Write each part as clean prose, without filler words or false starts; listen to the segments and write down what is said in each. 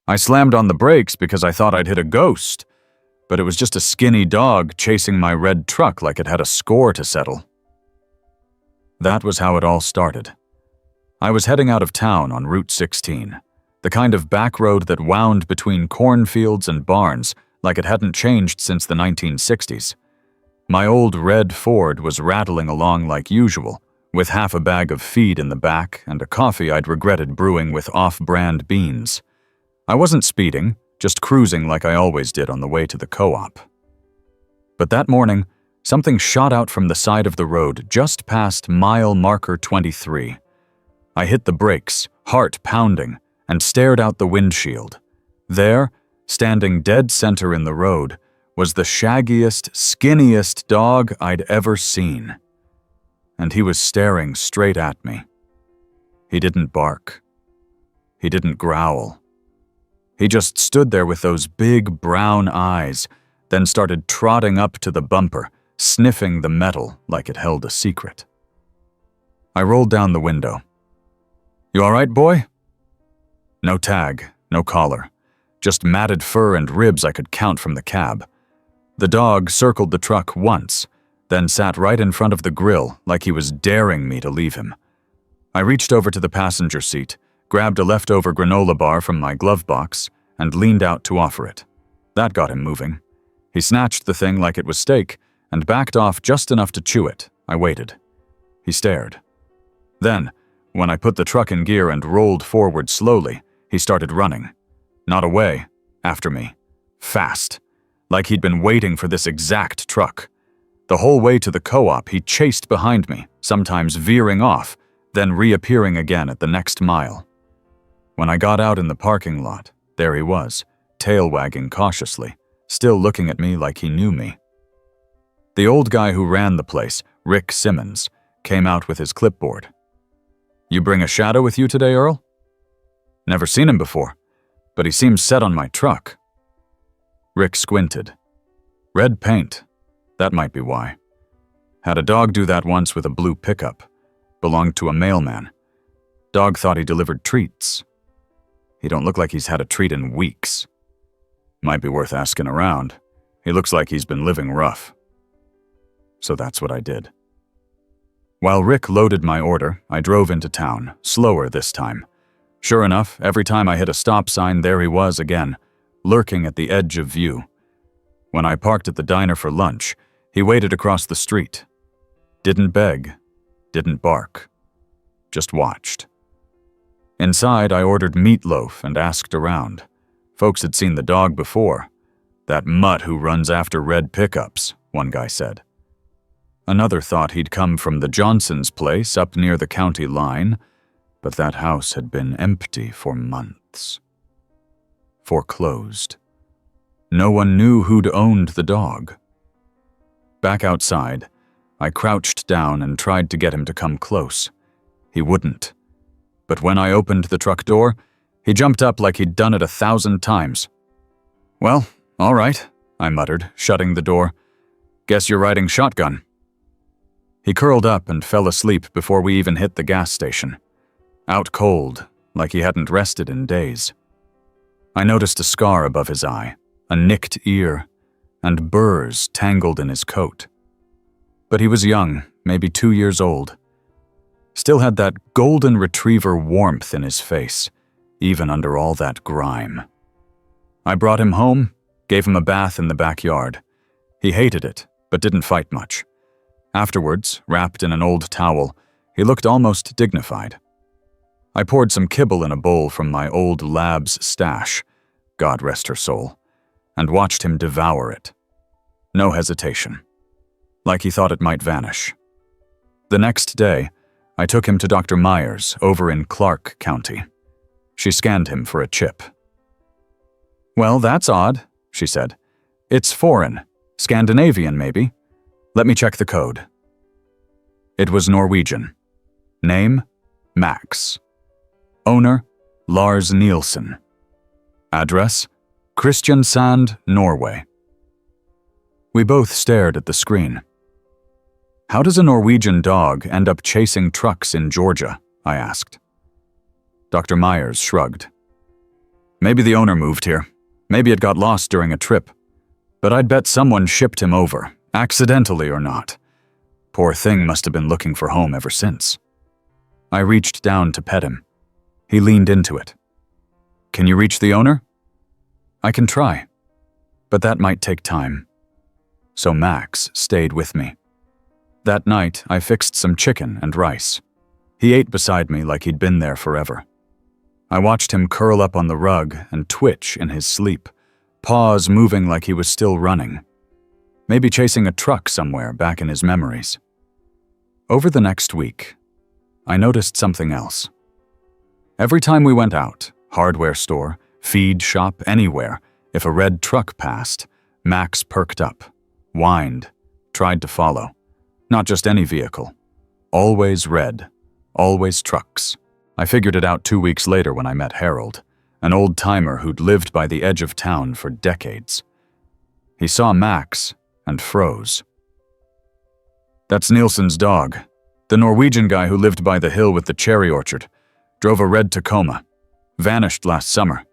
I slammed on the brakes because I thought I'd hit a ghost, but it was just a skinny dog chasing my red truck like it had a score to settle. That was how it all started. I was heading out of town on Route 16, the kind of back road that wound between cornfields and barns like it hadn't changed since the 1960s. My old red Ford was rattling along like usual, with half a bag of feed in the back and a coffee I'd regretted brewing with off-brand beans. I wasn't speeding, just cruising like I always did on the way to the co-op. But that morning, something shot out from the side of the road just past mile marker 23. I hit the brakes, heart pounding, and stared out the windshield. There, standing dead center in the road, was the shaggiest, skinniest dog I'd ever seen. And he was staring straight at me. He didn't bark. He didn't growl. He just stood there with those big brown eyes, then started trotting up to the bumper, sniffing the metal like it held a secret. I rolled down the window. "You all right, boy?" No tag, no collar, just matted fur and ribs I could count from the cab. The dog circled the truck once, then sat right in front of the grill like he was daring me to leave him. I reached over to the passenger seat, grabbed a leftover granola bar from my glove box, and leaned out to offer it. That got him moving. He snatched the thing like it was steak and backed off just enough to chew it. I waited. He stared. Then, when I put the truck in gear and rolled forward slowly, he started running. Not away, after me. Fast. Like he'd been waiting for this exact truck. The whole way to the co-op, he chased behind me, sometimes veering off, then reappearing again at the next mile. When I got out in the parking lot, there he was, tail wagging cautiously, still looking at me like he knew me. The old guy who ran the place, Rick Simmons, came out with his clipboard. "You bring a shadow with you today, Earl?" "Never seen him before, but he seems set on my truck." Rick squinted. "Red paint. That might be why. Had a dog do that once with a blue pickup. Belonged to a mailman. Dog thought he delivered treats. He don't look like he's had a treat in weeks. Might be worth asking around. He looks like he's been living rough." So that's what I did. While Rick loaded my order, I drove into town, slower this time. Sure enough, every time I hit a stop sign, there he was again, lurking at the edge of view. When I parked at the diner for lunch, he waited across the street. Didn't beg, didn't bark. Just watched. Inside, I ordered meatloaf and asked around. Folks had seen the dog before. "That mutt who runs after red pickups," one guy said. Another thought he'd come from the Johnson's place up near the county line, but that house had been empty for months. Foreclosed. No one knew who'd owned the dog. Back outside, I crouched down and tried to get him to come close. He wouldn't. But when I opened the truck door, he jumped up like he'd done it 1,000 times. "Well, all right," I muttered, shutting the door. "Guess you're riding shotgun." He curled up and fell asleep before we even hit the gas station. Out cold, like he hadn't rested in days. I noticed a scar above his eye, a nicked ear, and burrs tangled in his coat. But he was young, maybe 2 years old. Still had that golden retriever warmth in his face, even under all that grime. I brought him home, gave him a bath in the backyard. He hated it, but didn't fight much. Afterwards, wrapped in an old towel, he looked almost dignified. I poured some kibble in a bowl from my old lab's stash, God rest her soul, and watched him devour it. No hesitation. Like he thought it might vanish. The next day, I took him to Dr. Myers over in Clark County. She scanned him for a chip. "Well, that's odd," she said. "It's foreign. Scandinavian, maybe. Let me check the code." It was Norwegian. Name, Max. Owner, Lars Nielsen. Address, Kristiansand, Norway. We both stared at the screen. "How does a Norwegian dog end up chasing trucks in Georgia?" I asked. Dr. Myers shrugged. Maybe the owner moved here. Maybe it got lost during a trip. But I'd bet someone shipped him over, accidentally or not. Poor thing must have been looking for home ever since. I reached down to pet him. He leaned into it. Can you reach the owner? I can try, but that might take time. So Max stayed with me. That night, I fixed some chicken and rice. He ate beside me like he'd been there forever. I watched him curl up on the rug and twitch in his sleep, paws moving like he was still running. Maybe chasing a truck somewhere back in his memories. Over the next week, I noticed something else. Every time we went out, hardware store, feed shop, anywhere, if a red truck passed, Max perked up, whined, tried to follow. Not just any vehicle. Always red. Always trucks. I figured it out 2 weeks later when I met Harold, an old-timer who'd lived by the edge of town for decades. He saw Max and froze. That's Nielsen's dog. The Norwegian guy who lived by the hill with the cherry orchard. Drove a red Tacoma. Vanished last summer.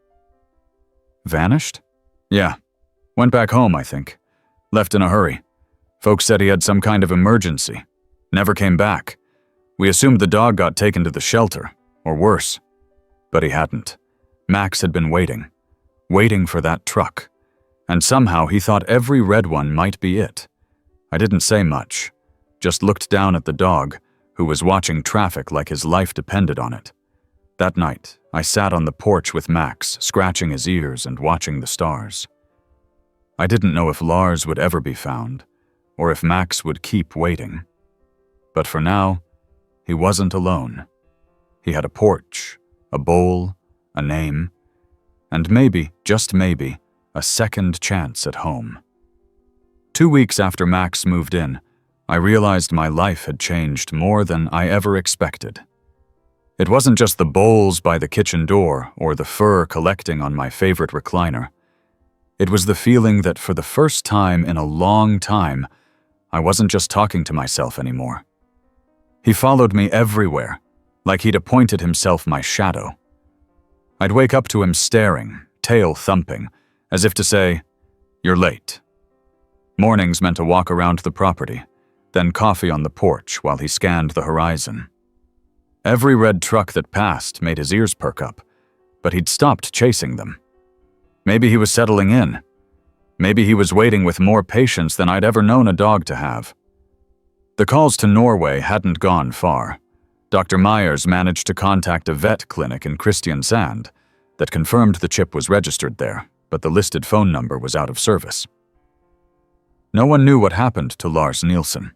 Vanished? Yeah. Went back home, I think. Left in a hurry. Folks said he had some kind of emergency. Never came back. We assumed the dog got taken to the shelter, or worse. But he hadn't. Max had been waiting. Waiting for that truck. And somehow he thought every red one might be it. I didn't say much. Just looked down at the dog, who was watching traffic like his life depended on it. That night, I sat on the porch with Max, scratching his ears and watching the stars. I didn't know if Lars would ever be found, or if Max would keep waiting. But for now, he wasn't alone. He had a porch, a bowl, a name, and maybe, just maybe, a second chance at home. 2 weeks after Max moved in, I realized my life had changed more than I ever expected. It wasn't just the bowls by the kitchen door or the fur collecting on my favorite recliner. It was the feeling that for the first time in a long time, I wasn't just talking to myself anymore. He followed me everywhere, like he'd appointed himself my shadow. I'd wake up to him staring, tail thumping, as if to say, "You're late." Mornings meant a walk around the property, then coffee on the porch while he scanned the horizon. Every red truck that passed made his ears perk up, but he'd stopped chasing them. Maybe he was settling in. Maybe he was waiting with more patience than I'd ever known a dog to have. The calls to Norway hadn't gone far. Dr. Myers managed to contact a vet clinic in Kristiansand that confirmed the chip was registered there, but the listed phone number was out of service. No one knew what happened to Lars Nielsen.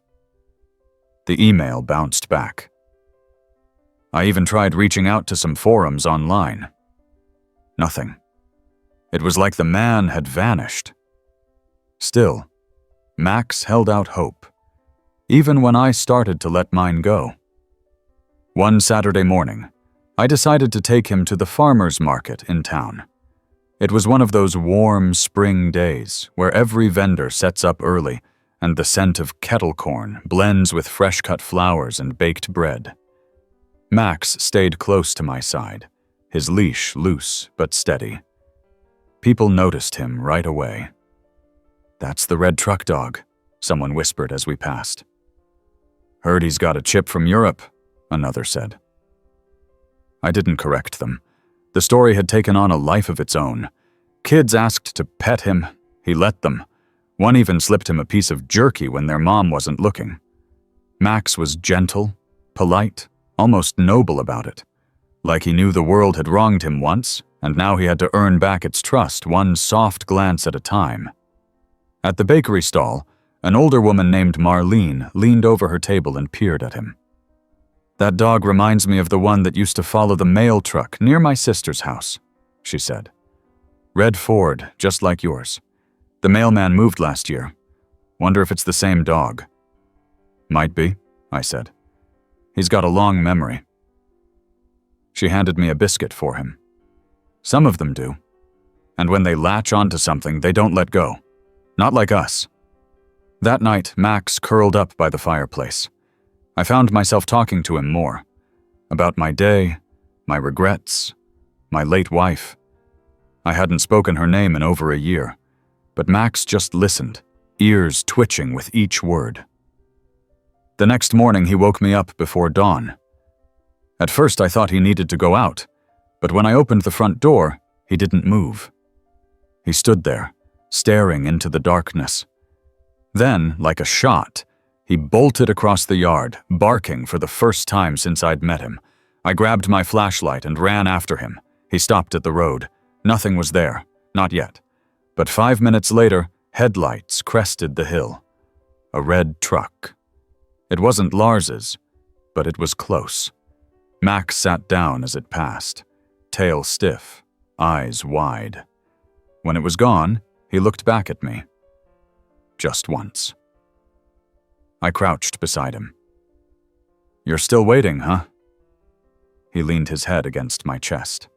The email bounced back. I even tried reaching out to some forums online. Nothing. It was like the man had vanished. Still, Max held out hope, even when I started to let mine go. One Saturday morning, I decided to take him to the farmer's market in town. It was one of those warm spring days where every vendor sets up early and the scent of kettle corn blends with fresh-cut flowers and baked bread. Max stayed close to my side, his leash loose but steady. People noticed him right away. "That's the red truck dog," someone whispered as we passed. "Heard he's got a chip from Europe," another said. I didn't correct them. The story had taken on a life of its own. Kids asked to pet him. He let them. One even slipped him a piece of jerky when their mom wasn't looking. Max was gentle, polite, almost noble about it. Like he knew the world had wronged him once, and now he had to earn back its trust one soft glance at a time. At the bakery stall, an older woman named Marlene leaned over her table and peered at him. "That dog reminds me of the one that used to follow the mail truck near my sister's house," she said. "Red Ford, just like yours. The mailman moved last year. Wonder if it's the same dog." "Might be," I said. "He's got a long memory." She handed me a biscuit for him. Some of them do. And when they latch onto something, they don't let go. Not like us. That night, Max curled up by the fireplace. I found myself talking to him more. About my day, my regrets, my late wife. I hadn't spoken her name in over a year, but Max just listened, ears twitching with each word. The next morning, he woke me up before dawn. At first, I thought he needed to go out, but when I opened the front door, he didn't move. He stood there, staring into the darkness. Then, like a shot, he bolted across the yard, barking for the first time since I'd met him. I grabbed my flashlight and ran after him. He stopped at the road. Nothing was there, not yet. But 5 minutes later, headlights crested the hill. A red truck. It wasn't Lars's, but it was close. Max sat down as it passed, tail stiff, eyes wide. When it was gone, he looked back at me. Just once. I crouched beside him. "You're still waiting, huh?" He leaned his head against my chest.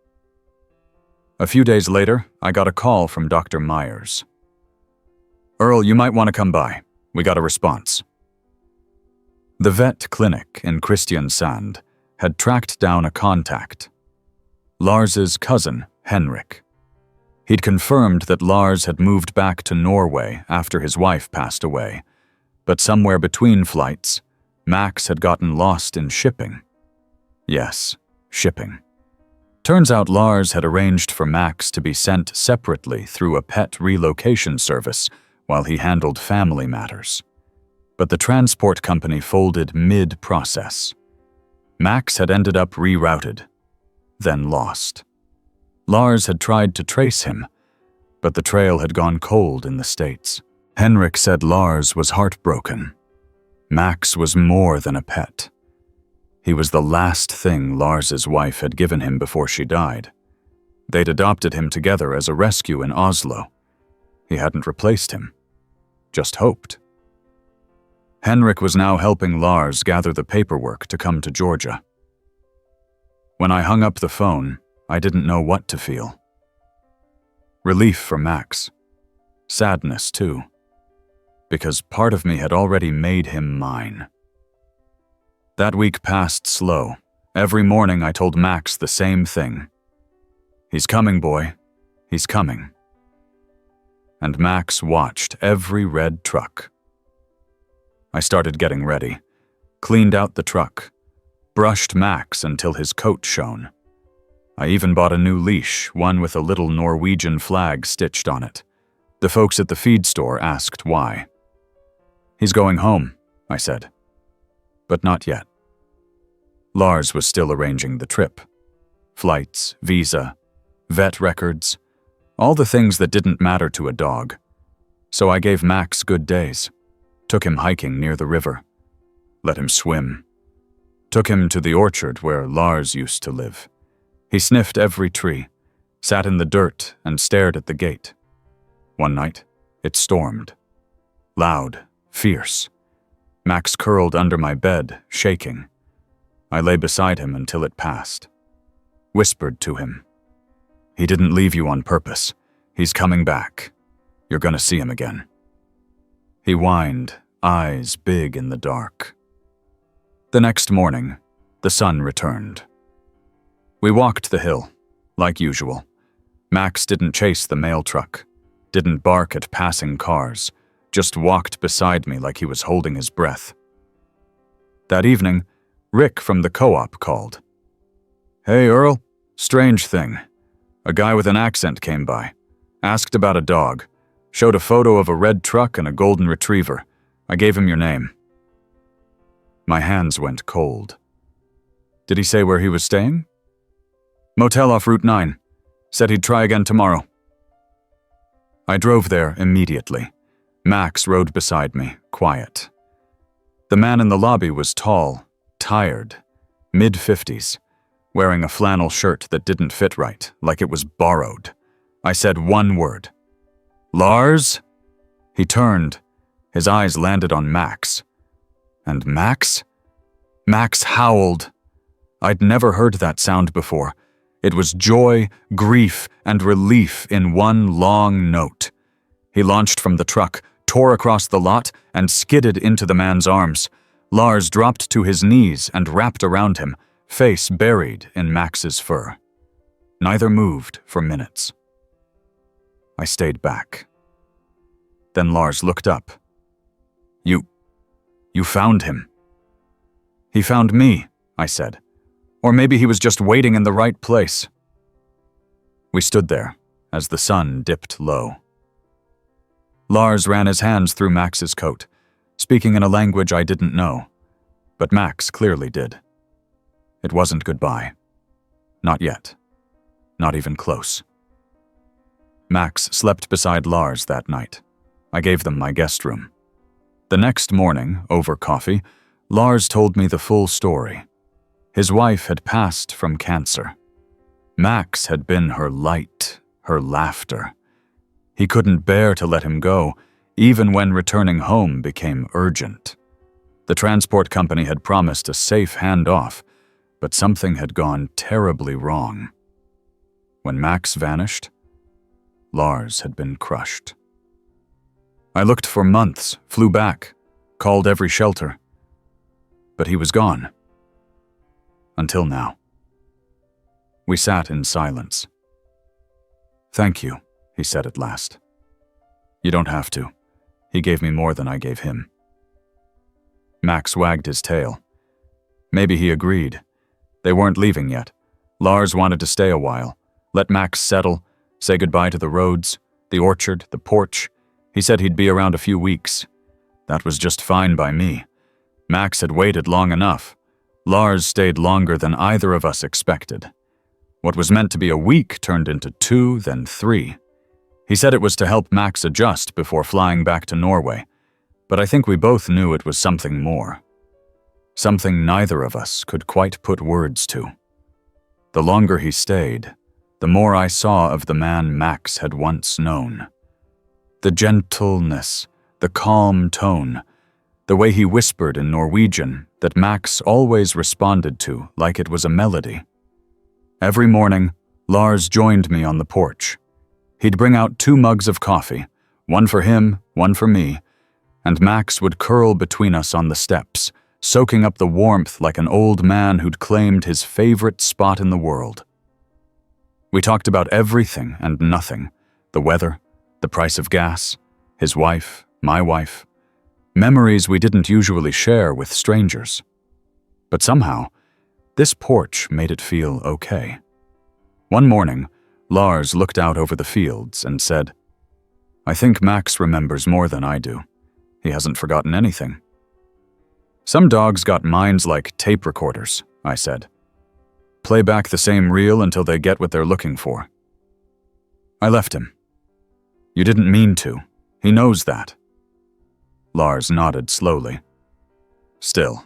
A few days later, I got a call from Dr. Myers. "Earl, you might want to come by. We got a response." The vet clinic in Kristiansand had tracked down a contact. Lars's cousin, Henrik. He'd confirmed that Lars had moved back to Norway after his wife passed away, but somewhere between flights, Max had gotten lost in shipping. Yes, shipping. Turns out Lars had arranged for Max to be sent separately through a pet relocation service while he handled family matters. But the transport company folded mid-process. Max had ended up rerouted, then lost. Lars had tried to trace him, but the trail had gone cold in the States. Henrik said Lars was heartbroken. Max was more than a pet. He was the last thing Lars's wife had given him before she died. They'd adopted him together as a rescue in Oslo. He hadn't replaced him, just hoped. Henrik was now helping Lars gather the paperwork to come to Georgia. When I hung up the phone, I didn't know what to feel. Relief for Max. Sadness, too. Because part of me had already made him mine. That week passed slow. Every morning I told Max the same thing. "He's coming, boy. He's coming." And Max watched every red truck. I started getting ready, cleaned out the truck, brushed Max until his coat shone. I even bought a new leash, one with a little Norwegian flag stitched on it. The folks at the feed store asked why. "He's going home," I said. But not yet. Lars was still arranging the trip. Flights, visa, vet records, all the things that didn't matter to a dog. So I gave Max good days. Took him hiking near the river. Let him swim. Took him to the orchard where Lars used to live. He sniffed every tree, sat in the dirt and stared at the gate. One night, it stormed. Loud, fierce. Max curled under my bed, shaking. I lay beside him until it passed. Whispered to him. "He didn't leave you on purpose. He's coming back. You're gonna see him again." He whined, eyes big in the dark. The next morning, the sun returned. We walked the hill, like usual. Max didn't chase the mail truck, didn't bark at passing cars, just walked beside me like he was holding his breath. That evening, Rick from the co-op called. "Hey, Earl, strange thing. A guy with an accent came by, asked about a dog, showed a photo of a red truck and a golden retriever. I gave him your name." My hands went cold. "Did he say where he was staying?" "Motel off Route 9. Said he'd try again tomorrow." I drove there immediately. Max rode beside me, quiet. The man in the lobby was tall, tired, mid-50s, wearing a flannel shirt that didn't fit right, like it was borrowed. I said one word. "Lars?" He turned. His eyes landed on Max. And Max? Max howled. I'd never heard that sound before. It was joy, grief, and relief in one long note. He launched from the truck, tore across the lot, and skidded into the man's arms. Lars dropped to his knees and wrapped around him, face buried in Max's fur. Neither moved for minutes. I stayed back. Then Lars looked up. You found him." "He found me," I said. "Or maybe he was just waiting in the right place." We stood there as the sun dipped low. Lars ran his hands through Max's coat, speaking in a language I didn't know, but Max clearly did. It wasn't goodbye. Not yet. Not even close. Max slept beside Lars that night. I gave them my guest room. The next morning, over coffee, Lars told me the full story. His wife had passed from cancer. Max had been her light, her laughter. He couldn't bear to let him go, even when returning home became urgent. The transport company had promised a safe handoff, but something had gone terribly wrong. When Max vanished, Lars had been crushed. I looked for months, flew back, called every shelter. But he was gone. Until now. We sat in silence. "Thank you," he said at last. "You don't have to. He gave me more than I gave him." Max wagged his tail. Maybe he agreed. They weren't leaving yet. Lars wanted to stay a while, let Max settle, say goodbye to the roads, the orchard, the porch. He said he'd be around a few weeks. That was just fine by me. Max had waited long enough. Lars stayed longer than either of us expected. What was meant to be a week turned into 2, then 3. He said it was to help Max adjust before flying back to Norway, but I think we both knew it was something more. Something neither of us could quite put words to. The longer he stayed, the more I saw of the man Max had once known. The gentleness, the calm tone, the way he whispered in Norwegian that Max always responded to like it was a melody. Every morning, Lars joined me on the porch. He'd bring out 2 mugs of coffee, one for him, one for me, and Max would curl between us on the steps, soaking up the warmth like an old man who'd claimed his favorite spot in the world. We talked about everything and nothing, the weather, the price of gas, his wife, my wife, memories we didn't usually share with strangers. But somehow, this porch made it feel okay. One morning, Lars looked out over the fields and said, "I think Max remembers more than I do. He hasn't forgotten anything." "Some dogs got minds like tape recorders," I said. "Play back the same reel until they get what they're looking for." I left him. "You didn't mean to. He knows that." Lars nodded slowly. "Still."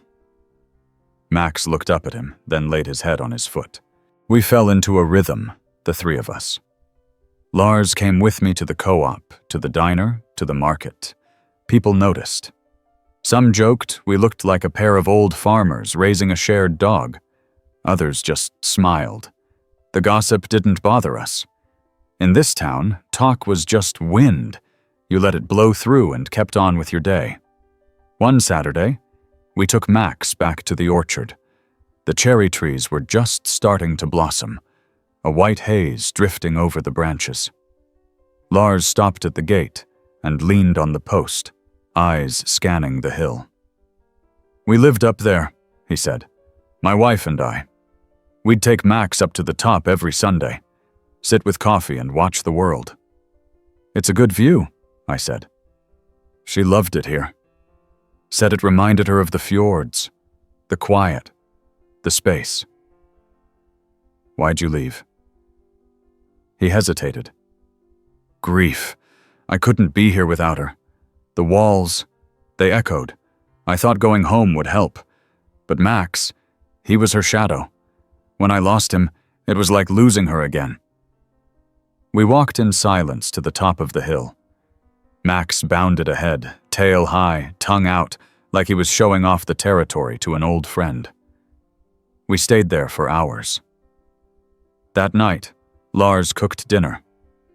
Max looked up at him, then laid his head on his foot. We fell into a rhythm, the 3 of us. Lars came with me to the co-op, to the diner, to the market. People noticed. Some joked we looked like a pair of old farmers raising a shared dog. Others just smiled. The gossip didn't bother us. In this town, talk was just wind. You let it blow through and kept on with your day. One Saturday, we took Max back to the orchard. The cherry trees were just starting to blossom, a white haze drifting over the branches. Lars stopped at the gate and leaned on the post, eyes scanning the hill. "We lived up there," he said, "my wife and I. We'd take Max up to the top every Sunday, sit with coffee and watch the world." "It's a good view," I said. She loved it here. Said it reminded her of the fjords, the quiet, the space. "Why'd you leave?" He hesitated. "Grief. I couldn't be here without her. The walls, they echoed. I thought going home would help. But Max, he was her shadow. When I lost him, it was like losing her again." We walked in silence to the top of the hill. Max bounded ahead, tail high, tongue out, like he was showing off the territory to an old friend. We stayed there for hours. That night, Lars cooked dinner.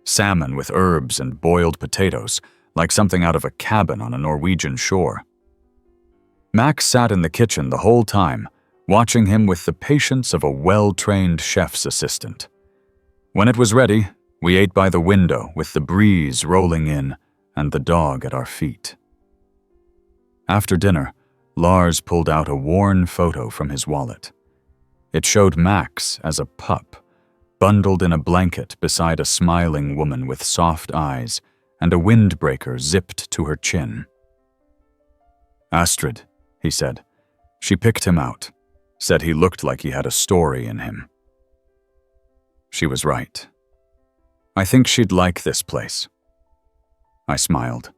Salmon with herbs and boiled potatoes, like something out of a cabin on a Norwegian shore. Max sat in the kitchen the whole time, watching him with the patience of a well-trained chef's assistant. When it was ready, We ate by the window with the breeze rolling in and the dog at our feet. After dinner, Lars pulled out a worn photo from his wallet. It showed Max as a pup, bundled in a blanket beside a smiling woman with soft eyes and a windbreaker zipped to her chin. "Astrid," he said. She picked him out, said he looked like he had a story in him. She was right. I think she'd like this place. I smiled.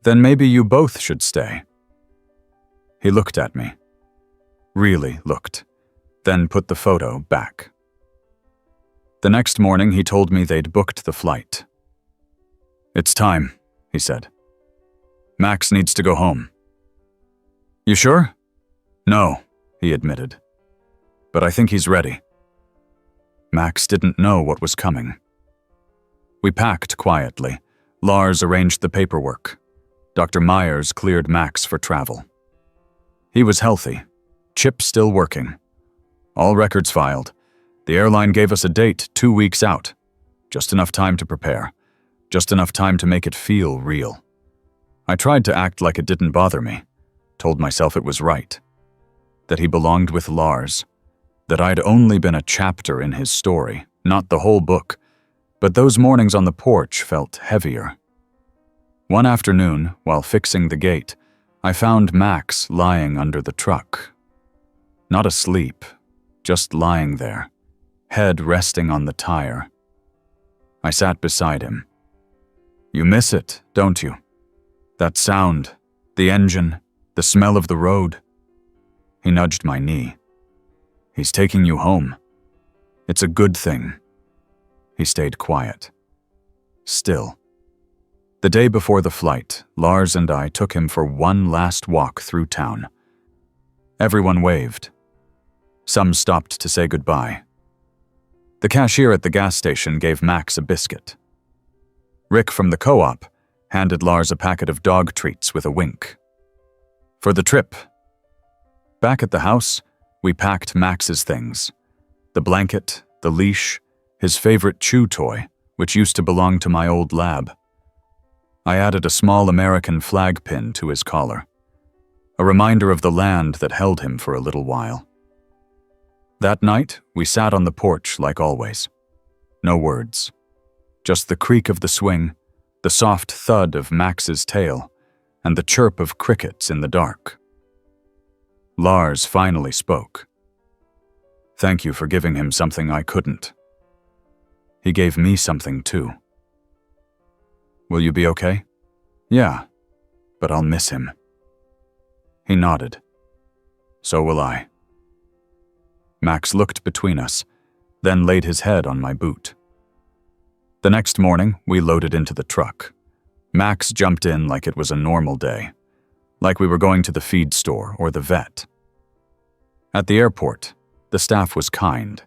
Then maybe you both should stay. He looked at me. Really looked, then put the photo back. The next morning, he told me they'd booked the flight. "It's time," he said. "Max needs to go home." "You sure?" "No," he admitted. "But I think he's ready." Max didn't know what was coming. We packed quietly. Lars arranged the paperwork. Dr. Myers cleared Max for travel. He was healthy. Chip still working. All records filed. The airline gave us a date 2 weeks out. Just enough time to prepare. Just enough time to make it feel real. I tried to act like it didn't bother me. Told myself it was right. That he belonged with Lars. That I'd only been a chapter in his story, not the whole book. But those mornings on the porch felt heavier. One afternoon, while fixing the gate, I found Max lying under the truck. Not asleep, just lying there, head resting on the tire. I sat beside him. "You miss it, don't you? That sound, the engine, the smell of the road." He nudged my knee. "He's taking you home. It's a good thing." He stayed quiet. Still. The day before the flight, Lars and I took him for one last walk through town. Everyone waved. Some stopped to say goodbye. The cashier at the gas station gave Max a biscuit. Rick from the co-op handed Lars a packet of dog treats with a wink. "For the trip." Back at the house, we packed Max's things. The blanket, the leash, his favorite chew toy, which used to belong to my old lab. I added a small American flag pin to his collar, a reminder of the land that held him for a little while. That night, we sat on the porch like always. No words. Just the creak of the swing, the soft thud of Max's tail, and the chirp of crickets in the dark. Lars finally spoke. "Thank you for giving him something I couldn't." He gave me something too. "Will you be okay?" "Yeah, but I'll miss him." He nodded. "So will I." Max looked between us, then laid his head on my boot. The next morning, we loaded into the truck. Max jumped in like it was a normal day, like we were going to the feed store or the vet. At the airport, the staff was kind.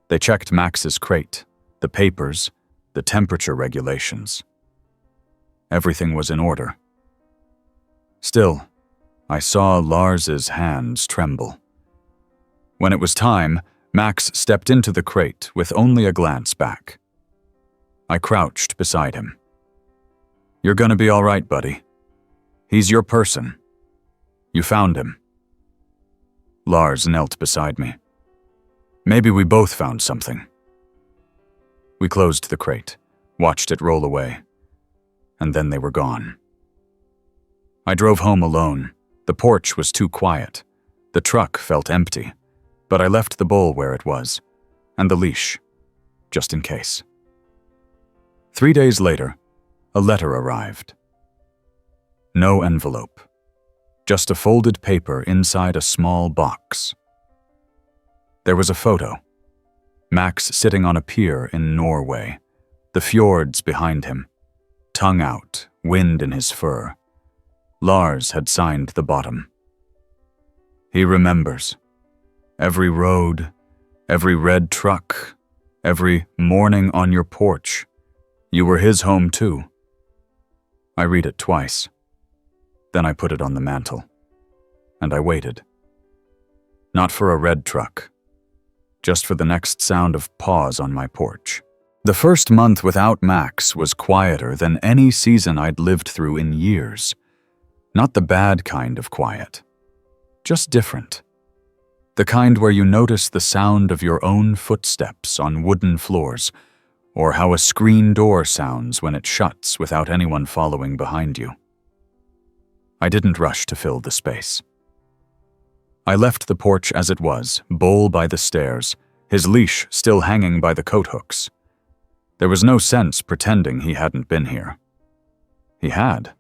They checked Max's crate, the papers, the temperature regulations. Everything was in order. Still, I saw Lars's hands tremble. When it was time, Max stepped into the crate with only a glance back. I crouched beside him. "You're gonna be all right, buddy. He's your person. You found him." Lars knelt beside me. "Maybe we both found something." We closed the crate, watched it roll away, and then they were gone. I drove home alone. The porch was too quiet. The truck felt empty, but I left the bowl where it was, and the leash, just in case. 3 days later, a letter arrived. No envelope, just a folded paper inside a small box. There was a photo. Max sitting on a pier in Norway, the fjords behind him, tongue out, wind in his fur. Lars had signed the bottom. He remembers. Every road, every red truck, every morning on your porch. You were his home too. I read it twice. Then I put it on the mantel. And I waited. Not for a red truck. Just for the next sound of paws on my porch. The first month without Max was quieter than any season I'd lived through in years. Not the bad kind of quiet, just different. The kind where you notice the sound of your own footsteps on wooden floors, or how a screen door sounds when it shuts without anyone following behind you. I didn't rush to fill the space. I left the porch as it was, Bull by the stairs, his leash still hanging by the coat hooks. There was no sense pretending he hadn't been here. He had.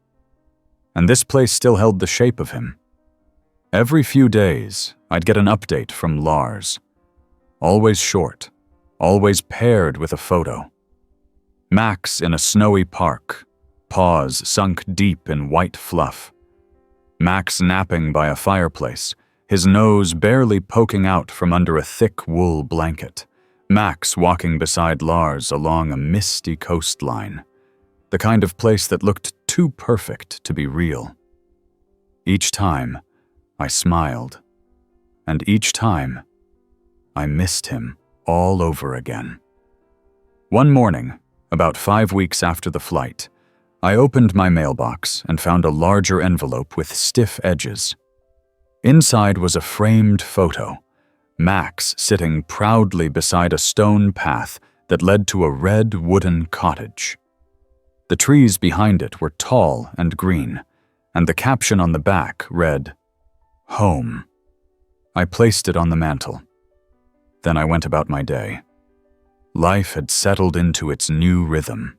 And this place still held the shape of him. Every few days, I'd get an update from Lars. Always short, always paired with a photo. Max in a snowy park, paws sunk deep in white fluff. Max napping by a fireplace, his nose barely poking out from under a thick wool blanket. Max walking beside Lars along a misty coastline, the kind of place that looked too perfect to be real. Each time, I smiled, and each time, I missed him all over again. One morning, about 5 weeks after the flight, I opened my mailbox and found a larger envelope with stiff edges. Inside was a framed photo, Max sitting proudly beside a stone path that led to a red wooden cottage. The trees behind it were tall and green, and the caption on the back read, "Home." I placed it on the mantel. Then I went about my day. Life had settled into its new rhythm.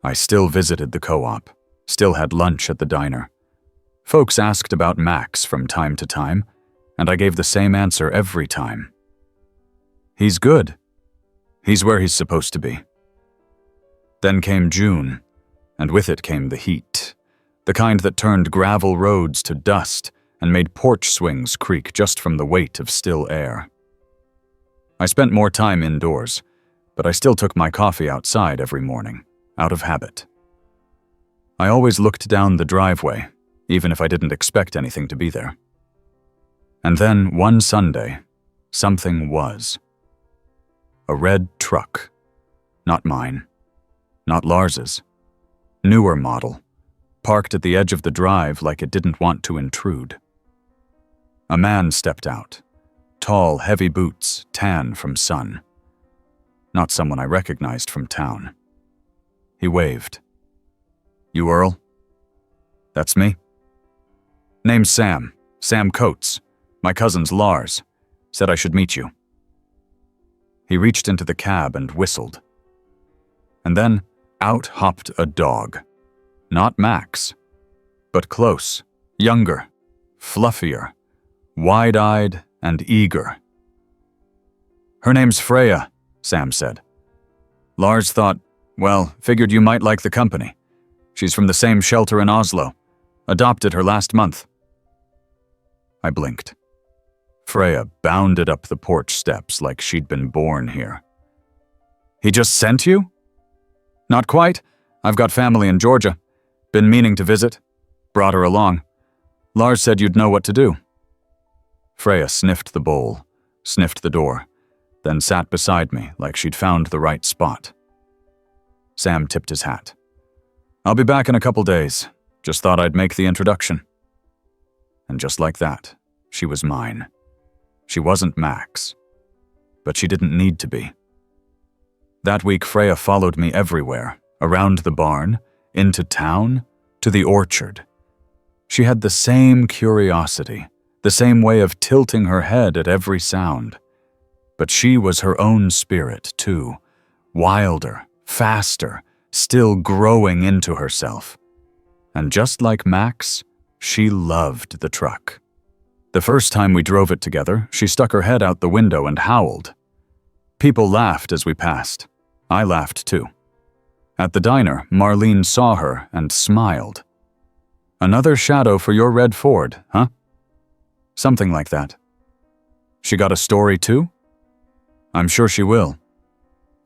I still visited the co-op, still had lunch at the diner. Folks asked about Max from time to time, and I gave the same answer every time. He's good. He's where he's supposed to be. Then came June, and with it came the heat, the kind that turned gravel roads to dust and made porch swings creak just from the weight of still air. I spent more time indoors, but I still took my coffee outside every morning, out of habit. I always looked down the driveway, even if I didn't expect anything to be there. And then, one Sunday, something was. A red truck. Not mine. Not Lars's. Newer model, parked at the edge of the drive like it didn't want to intrude. A man stepped out. Tall, heavy boots, tan from sun. Not someone I recognized from town. He waved. "You Earl?" "That's me." "Name's Sam. Sam Coates. My cousin's Lars. Said I should meet you." He reached into the cab and whistled. And then out hopped a dog. Not Max, but close, younger, fluffier, wide-eyed and eager. "Her name's Freya," Sam said. "Lars thought, figured you might like the company. She's from the same shelter in Oslo. Adopted her last month." I blinked. Freya bounded up the porch steps like she'd been born here. "He just sent you?" "Not quite. I've got family in Georgia. Been meaning to visit. Brought her along. Lars said you'd know what to do." Freya sniffed the bowl, sniffed the door, then sat beside me like she'd found the right spot. Sam tipped his hat. "I'll be back in a couple days. Just thought I'd make the introduction." And just like that, she was mine. She wasn't Max, but she didn't need to be. That week, Freya followed me everywhere, around the barn, into town, to the orchard. She had the same curiosity, the same way of tilting her head at every sound. But she was her own spirit, too, wilder, faster, still growing into herself. And just like Max, she loved the truck. The first time we drove it together, she stuck her head out the window and howled. People laughed as we passed. I laughed too. At the diner, Marlene saw her and smiled. "Another shadow for your red Ford, huh?" Something like that. She got a story too? I'm sure she will.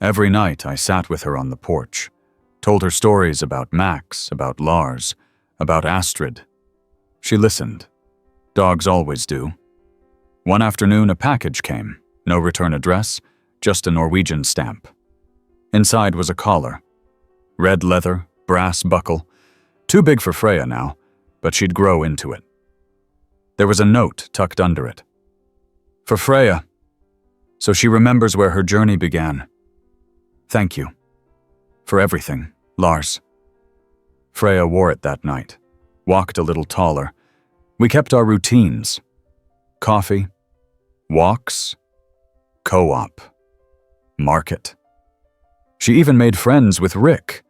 Every night I sat with her on the porch, told her stories about Max, about Lars, about Astrid. She listened. Dogs always do. One afternoon, a package came. No return address, just a Norwegian stamp. Inside was a collar. Red leather, brass buckle. Too big for Freya now, but she'd grow into it. There was a note tucked under it. For Freya, so she remembers where her journey began. Thank you. For everything, Lars. Freya wore it that night, walked a little taller. We kept our routines. Coffee, walks, co-op, market. She even made friends with Rick,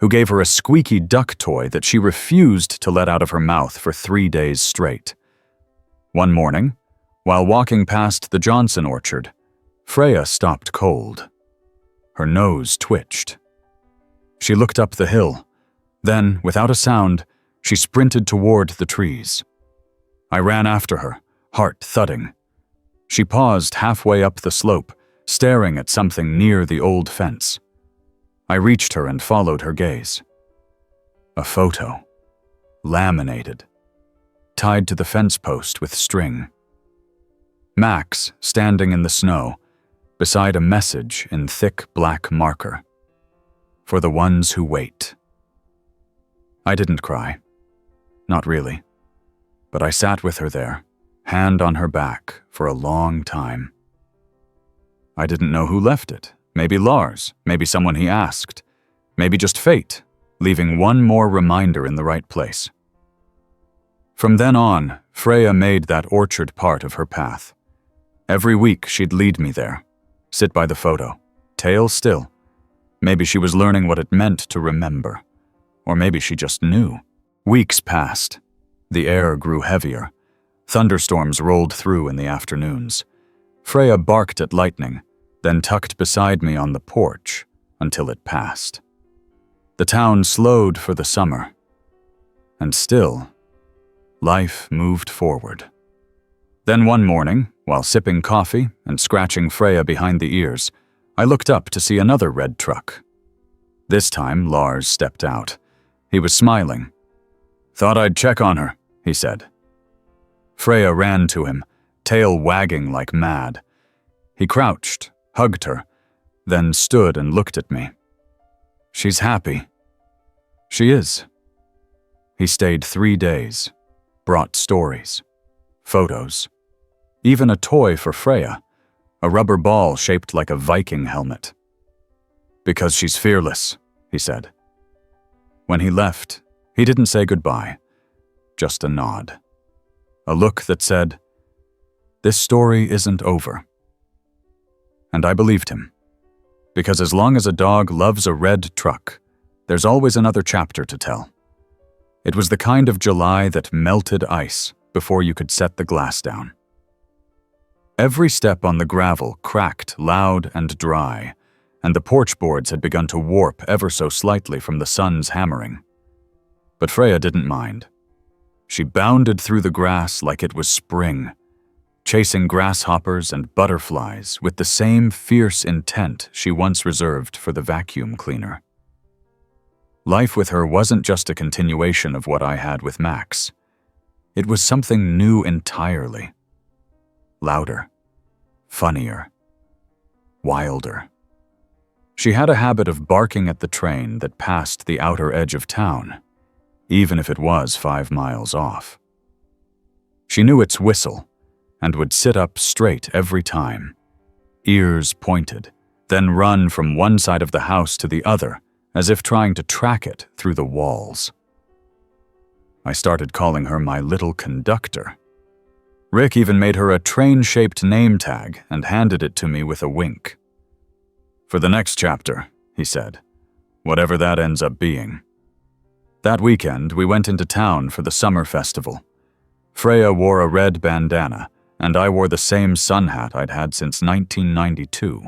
who gave her a squeaky duck toy that she refused to let out of her mouth for 3 days straight. One morning, while walking past the Johnson orchard, Freya stopped cold. Her nose twitched. She looked up the hill. Then, without a sound, she sprinted toward the trees. I ran after her, heart thudding. She paused halfway up the slope, staring at something near the old fence. I reached her and followed her gaze. A photo. Laminated. Tied to the fence post with string. Max, standing in the snow, beside a message in thick black marker. For the ones who wait. I didn't cry. Not really. But I sat with her there, hand on her back, for a long time. I didn't know who left it. Maybe Lars, maybe someone he asked. Maybe just fate, leaving one more reminder in the right place. From then on, Freya made that orchard part of her path. Every week she'd lead me there, sit by the photo, tail still. Maybe she was learning what it meant to remember. Or maybe she just knew. Weeks passed. The air grew heavier. Thunderstorms rolled through in the afternoons. Freya barked at lightning, then tucked beside me on the porch until it passed. The town slowed for the summer. And still, life moved forward. Then one morning, while sipping coffee and scratching Freya behind the ears, I looked up to see another red truck. This time, Lars stepped out. He was smiling. "Thought I'd check on her," he said. Freya ran to him, tail wagging like mad. He crouched, hugged her, then stood and looked at me. "She's happy." "She is." He stayed 3 days, brought stories, photos, even a toy for Freya, a rubber ball shaped like a Viking helmet. "Because she's fearless," he said. When he left, he didn't say goodbye, just a nod. A look that said, "This story isn't over." And I believed him. Because as long as a dog loves a red truck, there's always another chapter to tell. It was the kind of July that melted ice before you could set the glass down. Every step on the gravel cracked loud and dry, and the porch boards had begun to warp ever so slightly from the sun's hammering. But Freya didn't mind. She bounded through the grass like it was spring, chasing grasshoppers and butterflies with the same fierce intent she once reserved for the vacuum cleaner. Life with her wasn't just a continuation of what I had with Max. It was something new entirely. Louder, funnier, wilder. She had a habit of barking at the train that passed the outer edge of town, even if it was 5 miles off. She knew its whistle and would sit up straight every time, ears pointed, then run from one side of the house to the other, as if trying to track it through the walls. I started calling her my little conductor. Rick even made her a train-shaped name tag and handed it to me with a wink. "For the next chapter," he said, "whatever that ends up being." That weekend, we went into town for the summer festival. Freya wore a red bandana, and I wore the same sun hat I'd had since 1992.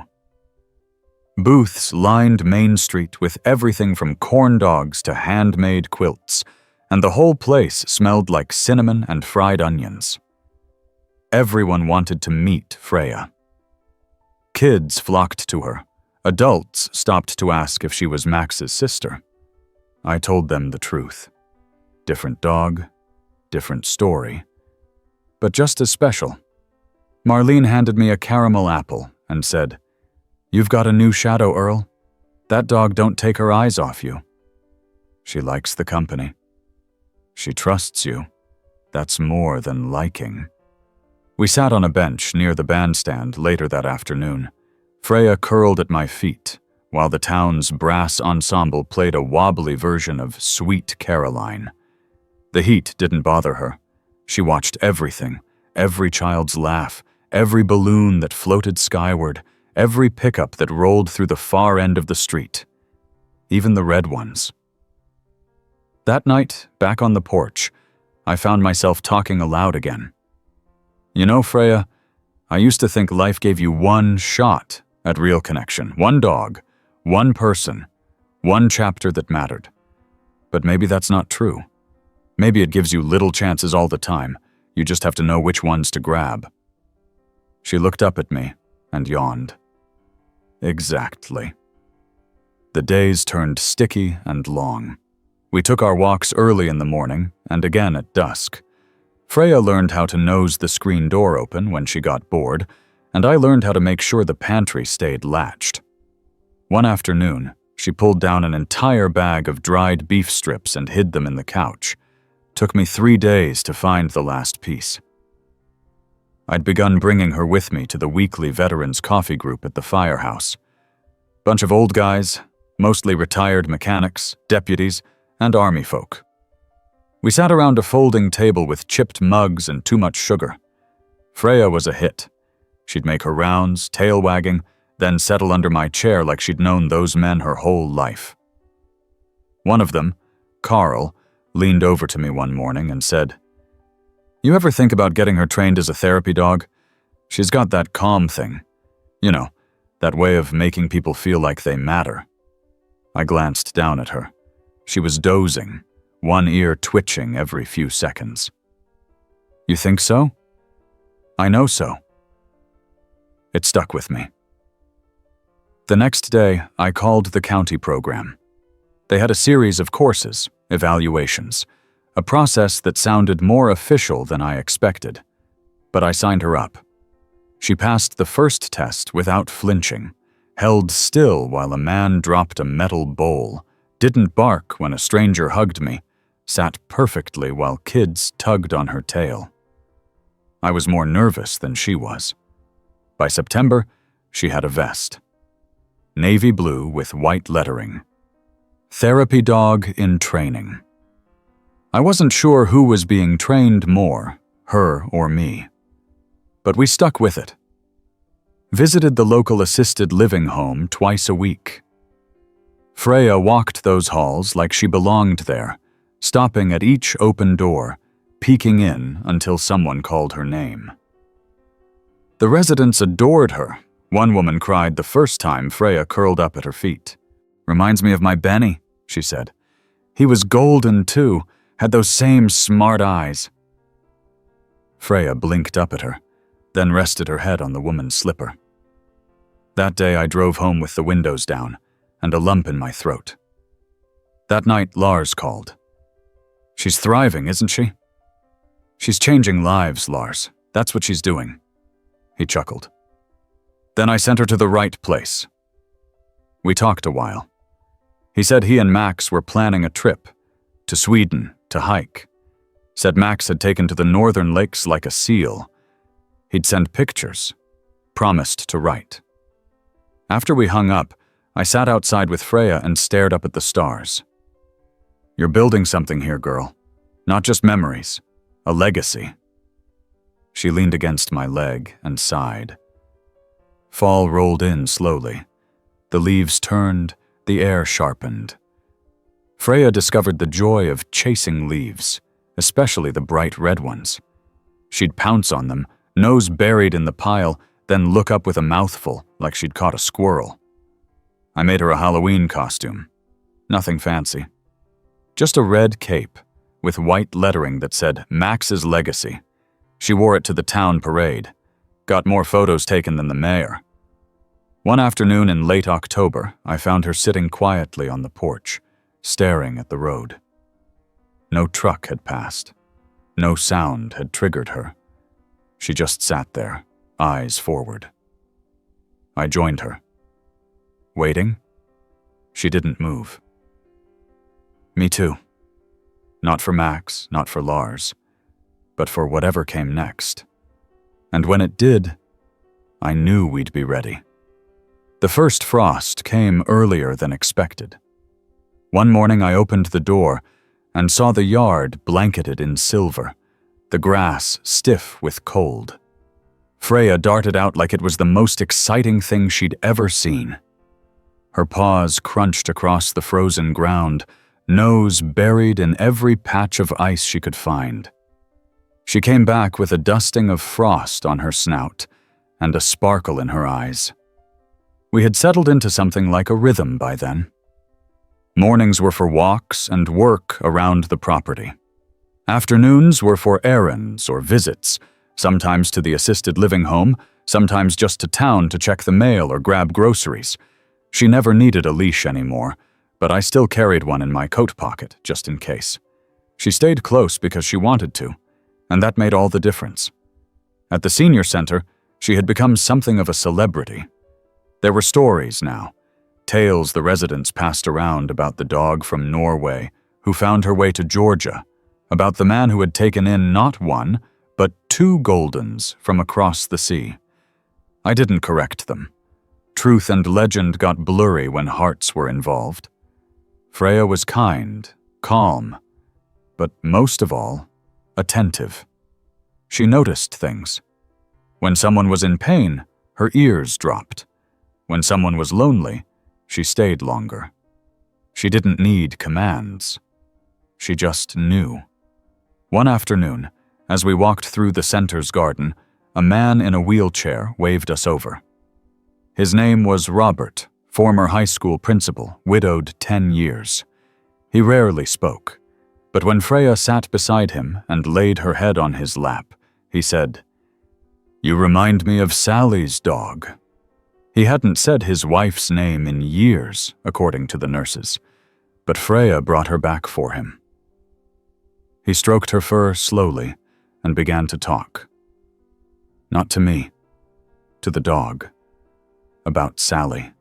Booths lined Main Street with everything from corn dogs to handmade quilts, and the whole place smelled like cinnamon and fried onions. Everyone wanted to meet Freya. Kids flocked to her. Adults stopped to ask if she was Max's sister. I told them the truth. Different dog, different story, but just as special. Marlene handed me a caramel apple and said, "You've got a new shadow, Earl?" That dog don't take her eyes off you. She likes the company. She trusts you. That's more than liking. We sat on a bench near the bandstand later that afternoon. Freya curled at my feet, while the town's brass ensemble played a wobbly version of Sweet Caroline. The heat didn't bother her. She watched everything, every child's laugh, every balloon that floated skyward, every pickup that rolled through the far end of the street. Even the red ones. That night, back on the porch, I found myself talking aloud again. You know, Freya, I used to think life gave you one shot at real connection, one dog, one person, one chapter that mattered. But maybe that's not true. Maybe it gives you little chances all the time. You just have to know which ones to grab. She looked up at me and yawned. Exactly. The days turned sticky and long. We took our walks early in the morning and again at dusk. Freya learned how to nose the screen door open when she got bored, and I learned how to make sure the pantry stayed latched. One afternoon, she pulled down an entire bag of dried beef strips and hid them in the couch. Took me 3 days to find the last piece. I'd begun bringing her with me to the weekly veterans coffee group at the firehouse. Bunch of old guys, mostly retired mechanics, deputies, and army folk. We sat around a folding table with chipped mugs and too much sugar. Freya was a hit. She'd make her rounds, tail wagging, then settle under my chair like she'd known those men her whole life. One of them, Carl, leaned over to me one morning and said, "You ever think about getting her trained as a therapy dog? She's got that calm thing. You know, that way of making people feel like they matter." I glanced down at her. She was dozing, one ear twitching every few seconds. "You think so?" "I know so." It stuck with me. The next day, I called the county program. They had a series of courses, evaluations, a process that sounded more official than I expected. But I signed her up. She passed the first test without flinching, held still while a man dropped a metal bowl, didn't bark when a stranger hugged me, sat perfectly while kids tugged on her tail. I was more nervous than she was. By September, she had a vest. Navy blue with white lettering. Therapy dog in training. I wasn't sure who was being trained more, her or me. But we stuck with it. Visited the local assisted living home twice a week. Freya walked those halls like she belonged there, stopping at each open door, peeking in until someone called her name. The residents adored her. One woman cried the first time Freya curled up at her feet. "Reminds me of my Benny," she said. "He was golden too, had those same smart eyes." Freya blinked up at her, then rested her head on the woman's slipper. That day I drove home with the windows down and a lump in my throat. That night Lars called. "She's thriving, isn't she?" "She's changing lives, Lars. That's what she's doing." He chuckled. Then I sent her to the right place. We talked a while. He said he and Max were planning a trip to Sweden to hike. Said Max had taken to the northern lakes like a seal. He'd send pictures. Promised to write. After we hung up, I sat outside with Freya and stared up at the stars. "You're building something here, girl. Not just memories. A legacy." She leaned against my leg and sighed. Fall rolled in slowly. The leaves turned, the air sharpened. Freya discovered the joy of chasing leaves, especially the bright red ones. She'd pounce on them, nose buried in the pile, then look up with a mouthful like she'd caught a squirrel. I made her a Halloween costume. Nothing fancy. Just a red cape with white lettering that said Max's Legacy. She wore it to the town parade. Got more photos taken than the mayor. One afternoon in late October, I found her sitting quietly on the porch, staring at the road. No truck had passed. No sound had triggered her. She just sat there, eyes forward. I joined her. Waiting? She didn't move. Me too. Not for Max, not for Lars, but for whatever came next. And when it did, I knew we'd be ready. The first frost came earlier than expected. One morning I opened the door and saw the yard blanketed in silver, the grass stiff with cold. Freya darted out like it was the most exciting thing she'd ever seen. Her paws crunched across the frozen ground, nose buried in every patch of ice she could find. She came back with a dusting of frost on her snout and a sparkle in her eyes. We had settled into something like a rhythm by then. Mornings were for walks and work around the property. Afternoons were for errands or visits, sometimes to the assisted living home, sometimes just to town to check the mail or grab groceries. She never needed a leash anymore, but I still carried one in my coat pocket, just in case. She stayed close because she wanted to, and that made all the difference. At the senior center, she had become something of a celebrity. There were stories now, tales the residents passed around about the dog from Norway who found her way to Georgia, about the man who had taken in not one, but 2 Goldens from across the sea. I didn't correct them. Truth and legend got blurry when hearts were involved. Freya was kind, calm, but most of all, attentive. She noticed things. When someone was in pain, her ears dropped. When someone was lonely, she stayed longer. She didn't need commands. She just knew. One afternoon, as we walked through the center's garden, a man in a wheelchair waved us over. His name was Robert, former high school principal, widowed 10 years. He rarely spoke, but when Freya sat beside him and laid her head on his lap, he said, "You remind me of Sally's dog." He hadn't said his wife's name in years, according to the nurses, but Freya brought her back for him. He stroked her fur slowly and began to talk. Not to me, to the dog. About Sally,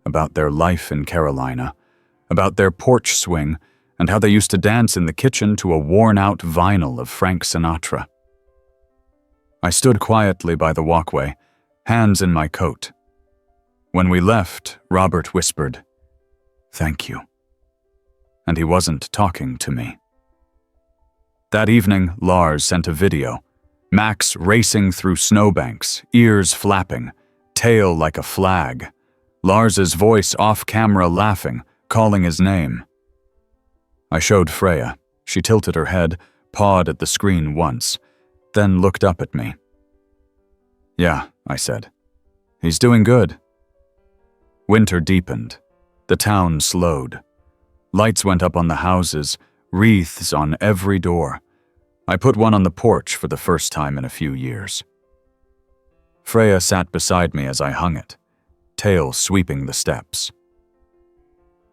about their life in Carolina, about their porch swing, and how they used to dance in the kitchen to a worn-out vinyl of Frank Sinatra. I stood quietly by the walkway, hands in my coat. When we left, Robert whispered, "Thank you." And he wasn't talking to me. That evening, Lars sent a video. Max racing through snowbanks, ears flapping, tail like a flag. Lars's voice off-camera laughing, calling his name. I showed Freya. She tilted her head, pawed at the screen once, then looked up at me. "Yeah," I said. "He's doing good." Winter deepened. The town slowed. Lights went up on the houses, wreaths on every door. I put one on the porch for the first time in a few years. Freya sat beside me as I hung it, tail sweeping the steps.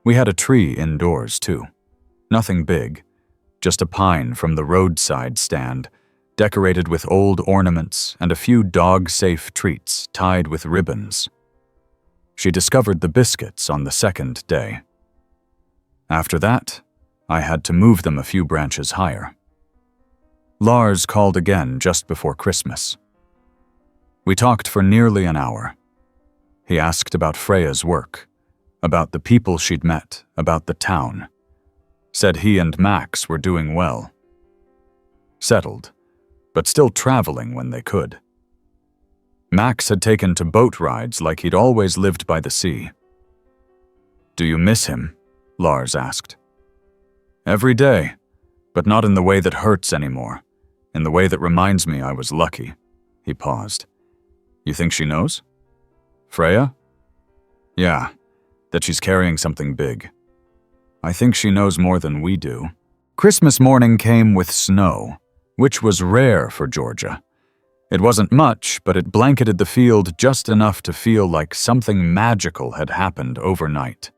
We had a tree indoors, too. Nothing big, just a pine from the roadside stand, decorated with old ornaments and a few dog-safe treats tied with ribbons. She discovered the biscuits on the second day. After that, I had to move them a few branches higher. Lars called again just before Christmas. We talked for nearly an hour. He asked about Freya's work, about the people she'd met, about the town. Said he and Max were doing well. Settled, but still traveling when they could. Max had taken to boat rides like he'd always lived by the sea. "Do you miss him?" Lars asked. "Every day, but not in the way that hurts anymore, in the way that reminds me I was lucky." He paused. "You think she knows?" "Freya?" "Yeah, that she's carrying something big. I think she knows more than we do." Christmas morning came with snow, which was rare for Georgia. It wasn't much, but it blanketed the field just enough to feel like something magical had happened overnight.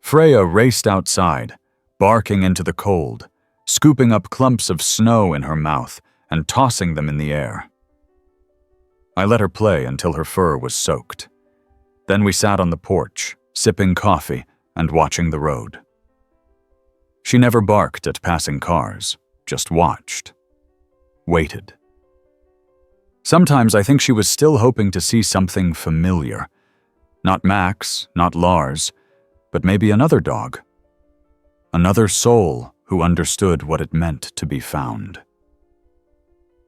Freya raced outside, barking into the cold, scooping up clumps of snow in her mouth and tossing them in the air. I let her play until her fur was soaked. Then we sat on the porch, sipping coffee and watching the road. She never barked at passing cars, just watched. Waited. Sometimes I think she was still hoping to see something familiar. Not Max, not Lars, but maybe another dog. Another soul who understood what it meant to be found.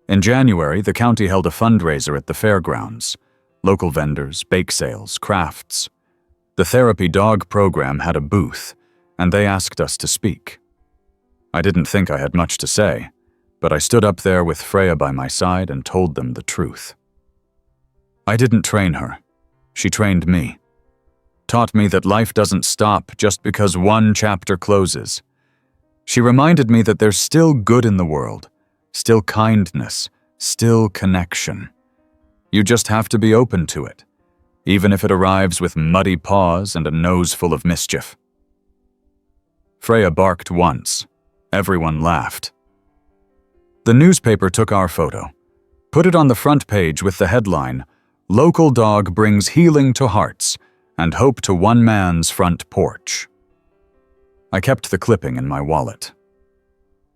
In January, the county held a fundraiser at the fairgrounds. Local vendors, bake sales, crafts. The therapy dog program had a booth, and they asked us to speak. I didn't think I had much to say, but I stood up there with Freya by my side and told them the truth. I didn't train her. She trained me. Taught me that life doesn't stop just because one chapter closes. She reminded me that there's still good in the world, still kindness, still connection. You just have to be open to it, even if it arrives with muddy paws and a nose full of mischief. Freya barked once. Everyone laughed. The newspaper took our photo, put it on the front page with the headline, "Local dog brings healing to hearts and hope to one man's front porch." I kept the clipping in my wallet.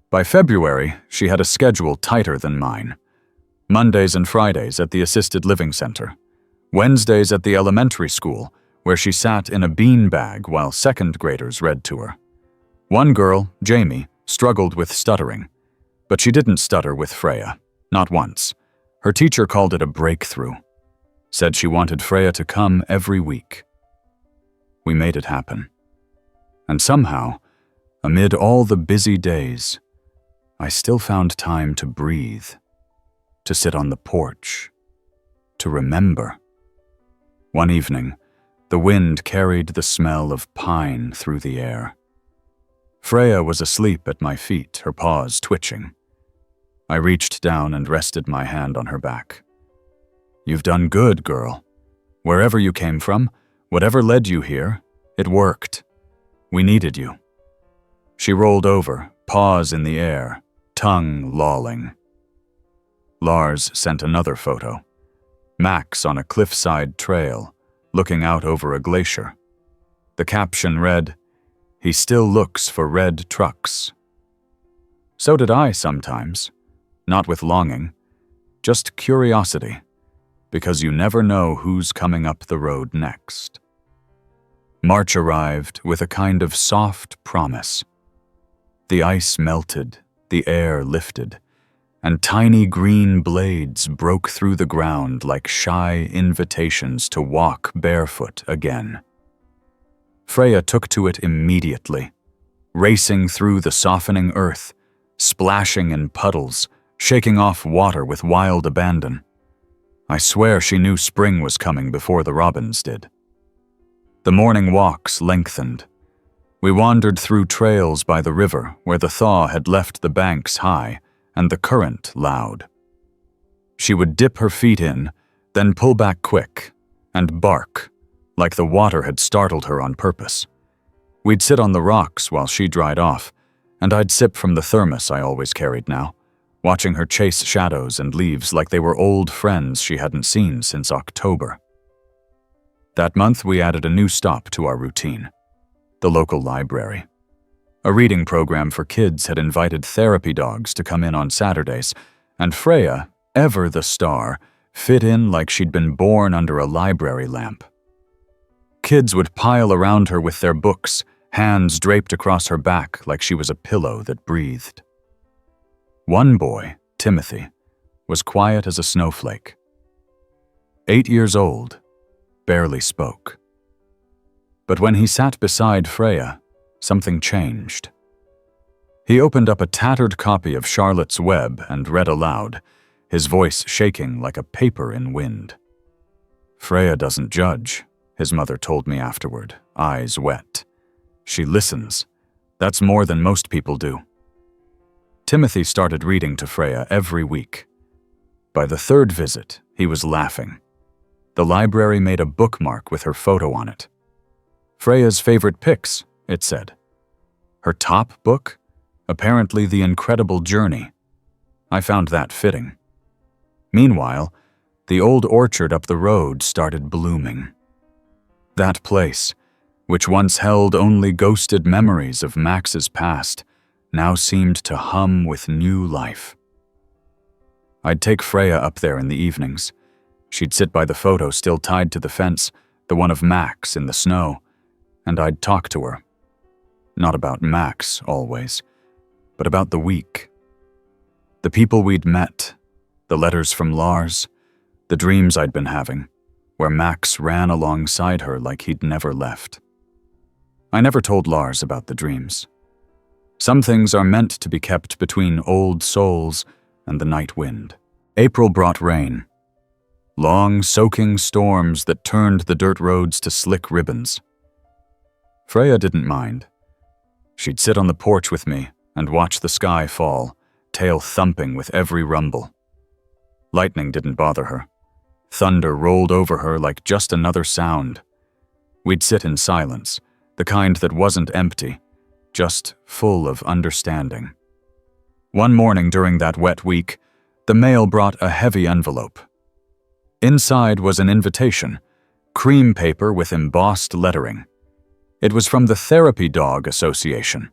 By February, she had a schedule tighter than mine. Mondays and Fridays at the assisted living center. Wednesdays at the elementary school, where she sat in a beanbag while second graders read to her. One girl, Jamie, struggled with stuttering, but she didn't stutter with Freya, not once. Her teacher called it a breakthrough. Said she wanted Freya to come every week. We made it happen. And somehow, amid all the busy days, I still found time to breathe, to sit on the porch, to remember. One evening, the wind carried the smell of pine through the air. Freya was asleep at my feet, her paws twitching. I reached down and rested my hand on her back. "You've done good, girl. Wherever you came from, whatever led you here, it worked. We needed you." She rolled over, paws in the air, tongue lolling. Lars sent another photo. Max on a cliffside trail, looking out over a glacier. The caption read, "He still looks for red trucks." So did I sometimes, not with longing, just curiosity, because you never know who's coming up the road next. March arrived with a kind of soft promise. The ice melted, the air lifted, and tiny green blades broke through the ground like shy invitations to walk barefoot again. Freya took to it immediately, racing through the softening earth, splashing in puddles, shaking off water with wild abandon. I swear she knew spring was coming before the robins did. The morning walks lengthened. We wandered through trails by the river where the thaw had left the banks high and the current loud. She would dip her feet in, then pull back quick, and bark, like the water had startled her on purpose. We'd sit on the rocks while she dried off, and I'd sip from the thermos I always carried now, watching her chase shadows and leaves like they were old friends she hadn't seen since October. That month we added a new stop to our routine, the local library. A reading program for kids had invited therapy dogs to come in on Saturdays, and Freya, ever the star, fit in like she'd been born under a library lamp. Kids would pile around her with their books, hands draped across her back like she was a pillow that breathed. One boy, Timothy, was quiet as a snowflake. 8 years old, barely spoke. But when he sat beside Freya, something changed. He opened up a tattered copy of Charlotte's Web and read aloud, his voice shaking like a paper in wind. "Freya doesn't judge," his mother told me afterward, eyes wet. "She listens. That's more than most people do." Timothy started reading to Freya every week. By the third visit, he was laughing. The library made a bookmark with her photo on it. Freya's favorite picks, it said. Her top book? Apparently The Incredible Journey. I found that fitting. Meanwhile, the old orchard up the road started blooming. That place, which once held only ghosted memories of Max's past, now seemed to hum with new life. I'd take Freya up there in the evenings. She'd sit by the photo still tied to the fence, the one of Max in the snow, and I'd talk to her. Not about Max, always, but about the week. The people we'd met, the letters from Lars, the dreams I'd been having, where Max ran alongside her like he'd never left. I never told Lars about the dreams. Some things are meant to be kept between old souls and the night wind. April brought rain. Long, soaking storms that turned the dirt roads to slick ribbons. Freya didn't mind. She'd sit on the porch with me and watch the sky fall, tail thumping with every rumble. Lightning didn't bother her. Thunder rolled over her like just another sound. We'd sit in silence, the kind that wasn't empty, just full of understanding. One morning during that wet week, the mail brought a heavy envelope. Inside was an invitation, cream paper with embossed lettering. It was from the Therapy Dog Association.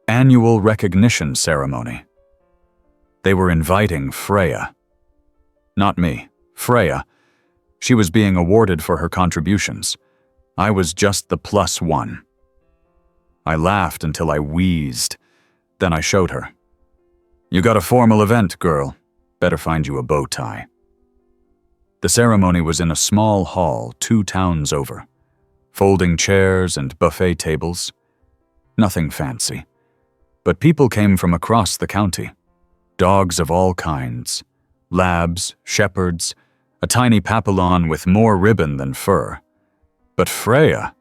Annual recognition ceremony. They were inviting Freya. Not me, Freya. She was being awarded for her contributions. I was just the +1. I laughed until I wheezed. Then I showed her. "You got a formal event, girl. Better find you a bow tie." The ceremony was in a small hall 2 towns over. Folding chairs and buffet tables. Nothing fancy. But people came from across the county. Dogs of all kinds. Labs, shepherds, a tiny papillon with more ribbon than fur. But Freya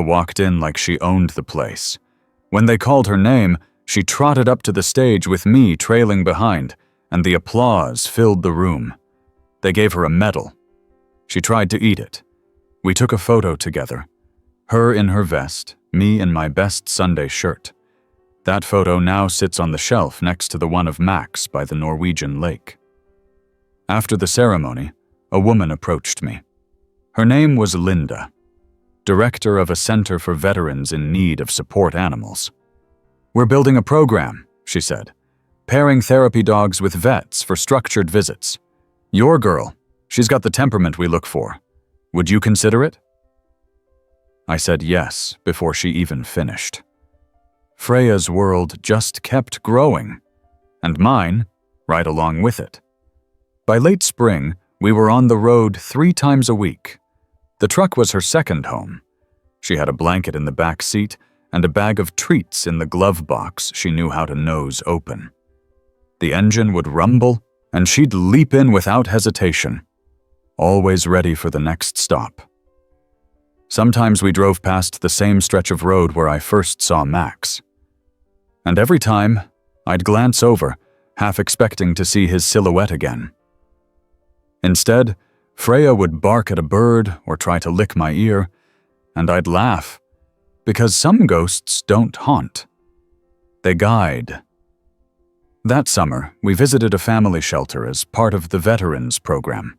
walked in like she owned the place. When they called her name, she trotted up to the stage with me trailing behind, and the applause filled the room. They gave her a medal. She tried to eat it. We took a photo together. Her in her vest, me in my best Sunday shirt. That photo now sits on the shelf next to the one of Max by the Norwegian lake. After the ceremony, a woman approached me. Her name was Linda, director of a center for veterans in need of support animals. "We're building a program," she said, "pairing therapy dogs with vets for structured visits. Your girl, she's got the temperament we look for. Would you consider it?" I said yes before she even finished. Freya's world just kept growing, and mine right along with it. By late spring, we were on the road 3 times a week. The truck was her second home. She had a blanket in the back seat and a bag of treats in the glove box she knew how to nose open. The engine would rumble, and she'd leap in without hesitation, always ready for the next stop. Sometimes we drove past the same stretch of road where I first saw Max. And every time, I'd glance over, half expecting to see his silhouette again. Instead, Freya would bark at a bird or try to lick my ear, and I'd laugh, because some ghosts don't haunt. They guide. That summer, we visited a family shelter as part of the Veterans Program.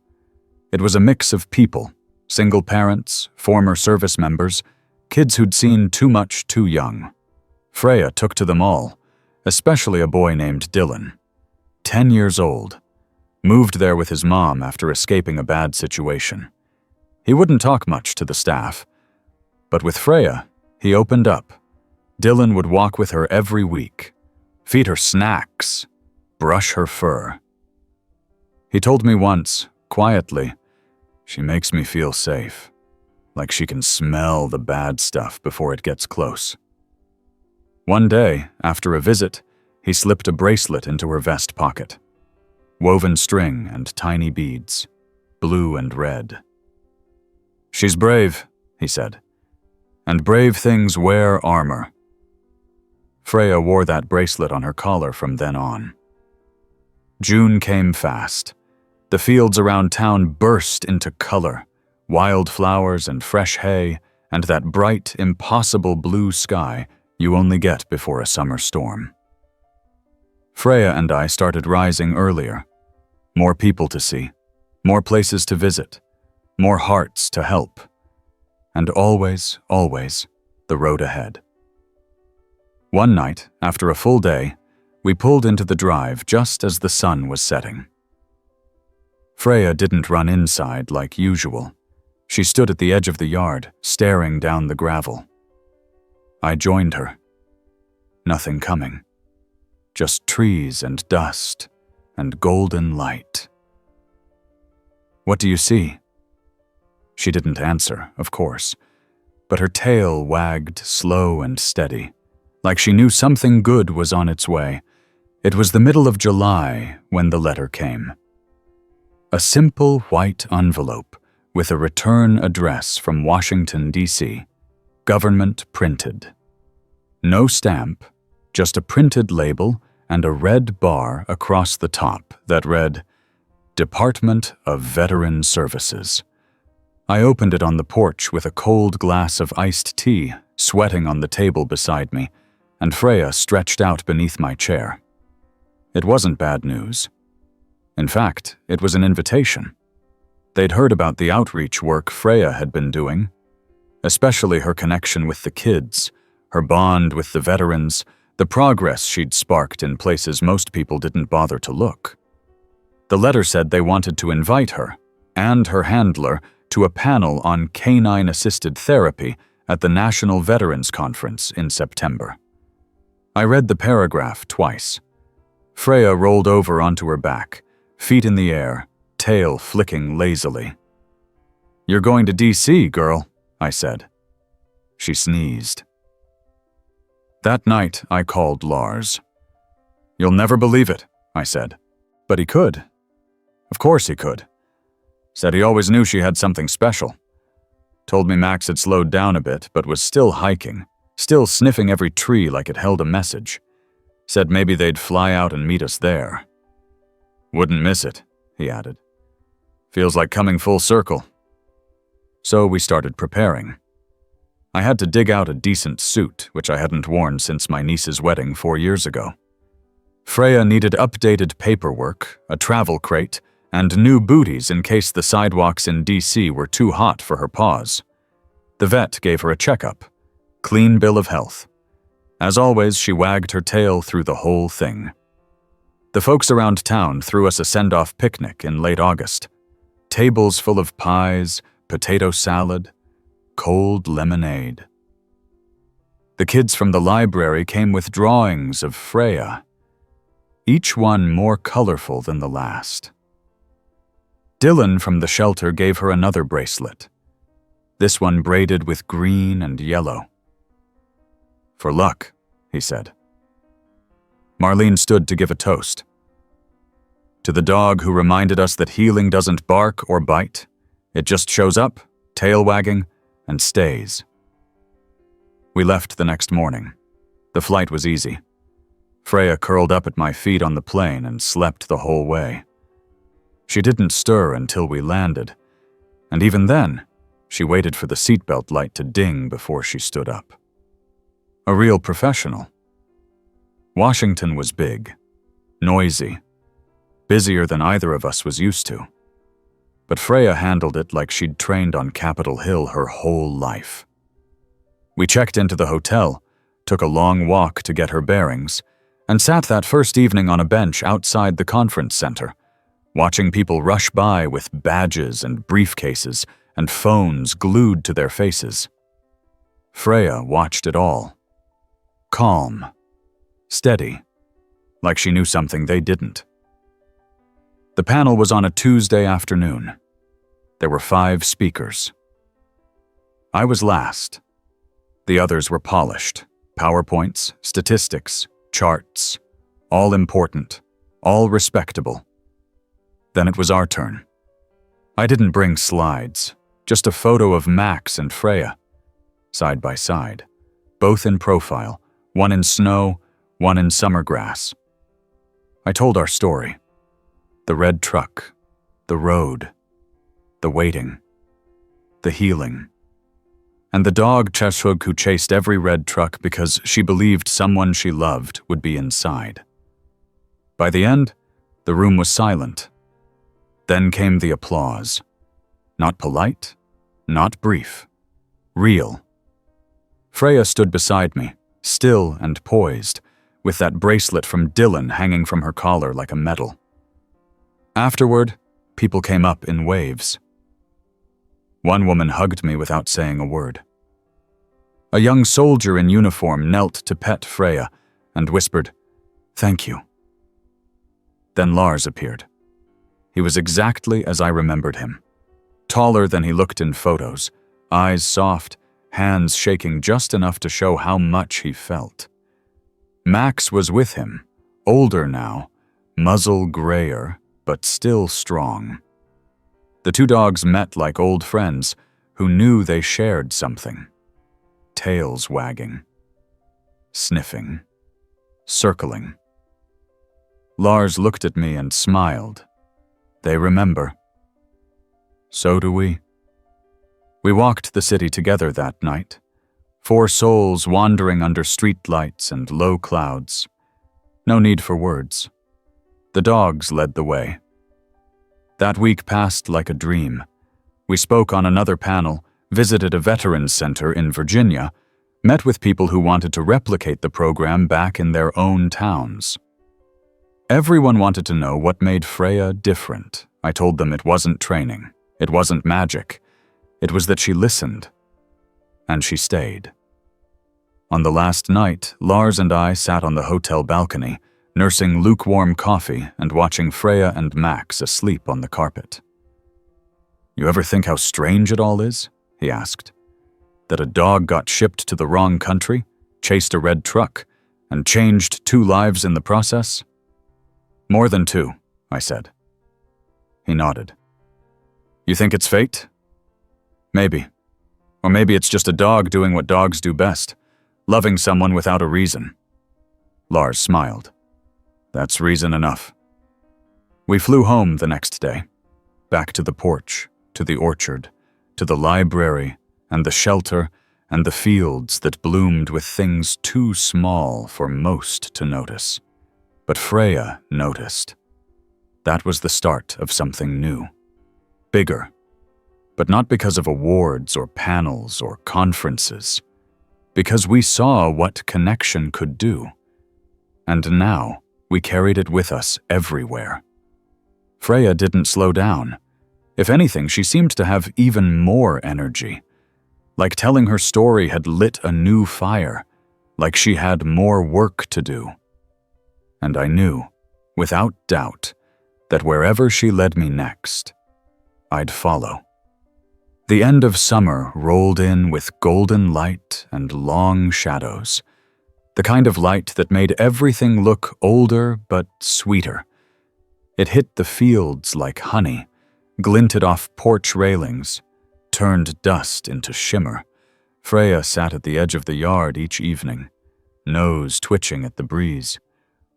It was a mix of people, single parents, former service members, kids who'd seen too much too young. Freya took to them all, especially a boy named Dylan, 10 years old, moved there with his mom after escaping a bad situation. He wouldn't talk much to the staff, but with Freya, he opened up. Dylan would walk with her every week, feed her snacks, brush her fur. He told me once, quietly, "She makes me feel safe, like she can smell the bad stuff before it gets close." One day, after a visit, he slipped a bracelet into her vest pocket. Woven string and tiny beads, blue and red. "She's brave," he said, "and brave things wear armor." Freya wore that bracelet on her collar from then on. June came fast. The fields around town burst into color, wildflowers and fresh hay, and that bright, impossible blue sky you only get before a summer storm. Freya and I started rising earlier. More people to see, more places to visit, more hearts to help. and always, always, the road ahead. One night, after a full day, we pulled into the drive just as the sun was setting. Freya didn't run inside like usual. She stood at the edge of the yard, staring down the gravel. I joined her. Nothing coming. Just trees and dust and golden light. "What do you see?" She didn't answer, of course, but her tail wagged slow and steady, like she knew something good was on its way. It was the middle of July when the letter came. A simple white envelope with a return address from Washington, D.C., government printed. No stamp, just a printed label and a red bar across the top that read, Department of Veteran Services. I opened it on the porch with a cold glass of iced tea sweating on the table beside me, and Freya stretched out beneath my chair. It wasn't bad news. In fact, it was an invitation. They'd heard about the outreach work Freya had been doing, especially her connection with the kids, her bond with the veterans, the progress she'd sparked in places most people didn't bother to look. The letter said they wanted to invite her and her handler to a panel on canine-assisted therapy at the National Veterans Conference in September. I read the paragraph twice. Freya rolled over onto her back, feet in the air, tail flicking lazily. "You're going to D.C., girl," I said. She sneezed. That night, I called Lars. "You'll never believe it," I said. But he could. Of course he could. Said he always knew she had something special. Told me Max had slowed down a bit, but was still hiking, still sniffing every tree like it held a message. Said maybe they'd fly out and meet us there. "Wouldn't miss it," he added. "Feels like coming full circle." So we started preparing. I had to dig out a decent suit, which I hadn't worn since my niece's wedding 4 years ago. Freya needed updated paperwork, a travel crate, and new booties in case the sidewalks in D.C. were too hot for her paws. The vet gave her a checkup. Clean bill of health. As always, she wagged her tail through the whole thing. The folks around town threw us a send-off picnic in late August. Tables full of pies, potato salad, cold lemonade. The kids from the library came with drawings of Freya, each one more colorful than the last. Dylan from the shelter gave her another bracelet, this one braided with green and yellow. "For luck," he said. Marlene stood to give a toast. "To the dog who reminded us that healing doesn't bark or bite. It just shows up, tail wagging, and stays." We left the next morning. The flight was easy. Freya curled up at my feet on the plane and slept the whole way. She didn't stir until we landed, and even then, she waited for the seatbelt light to ding before she stood up. A real professional. Washington was big, noisy, busier than either of us was used to. But Freya handled it like she'd trained on Capitol Hill her whole life. We checked into the hotel, took a long walk to get her bearings, and sat that first evening on a bench outside the conference center, watching people rush by with badges and briefcases and phones glued to their faces. Freya watched it all. Calm, steady, like she knew something they didn't. The panel was on a Tuesday afternoon. There were 5 speakers. I was last. The others were polished. PowerPoints, statistics, charts, all important, all respectable. Then it was our turn. I didn't bring slides, just a photo of Max and Freya, side by side, both in profile, one in snow, one in summer grass. I told our story. The red truck, the road, the waiting, the healing, and the dog Cheshug who chased every red truck because she believed someone she loved would be inside. By the end, the room was silent. Then came the applause. Not polite, not brief, Real. Freya stood beside me, still and poised, with that bracelet from Dylan hanging from her collar like a medal. Afterward, people came up in waves. One woman hugged me without saying a word. A young soldier in uniform knelt to pet Freya and whispered, "Thank you." Then Lars appeared. He was exactly as I remembered him. Taller than he looked in photos, eyes soft, hands shaking just enough to show how much he felt. Max was with him, older now, muzzle grayer, but still strong. The two dogs met like old friends who knew they shared something. Tails wagging, sniffing, circling. Lars looked at me and smiled. They remember. So do we. We walked the city together that night, 4 souls wandering under street lights and low clouds. No need for words. The dogs led the way. That week passed like a dream. We spoke on another panel, visited a veterans center in Virginia, met with people who wanted to replicate the program back in their own towns. Everyone wanted to know what made Freya different. I told them it wasn't training. It wasn't magic. It was that she listened. And she stayed. On the last night, Lars and I sat on the hotel balcony, nursing lukewarm coffee and watching Freya and Max asleep on the carpet. "You ever think how strange it all is?" he asked. "That a dog got shipped to the wrong country, chased a red truck, and changed 2 lives in the process?" "More than 2, I said. He nodded. "You think it's fate?" "Maybe. Or maybe it's just a dog doing what dogs do best, loving someone without a reason." Lars smiled. "That's reason enough." We flew home the next day, back to the porch, to the orchard, to the library, and the shelter, and the fields that bloomed with things too small for most to notice. But Freya noticed. That was the start of something new. Bigger. But not because of awards or panels or conferences. Because we saw what connection could do. And now, we carried it with us everywhere. Freya didn't slow down. If anything, she seemed to have even more energy. Like telling her story had lit a new fire. Like she had more work to do. And I knew, without doubt, that wherever she led me next, I'd follow. The end of summer rolled in with golden light and long shadows. The kind of light that made everything look older but sweeter. It hit the fields like honey, glinted off porch railings, turned dust into shimmer. Freya sat at the edge of the yard each evening, nose twitching at the breeze,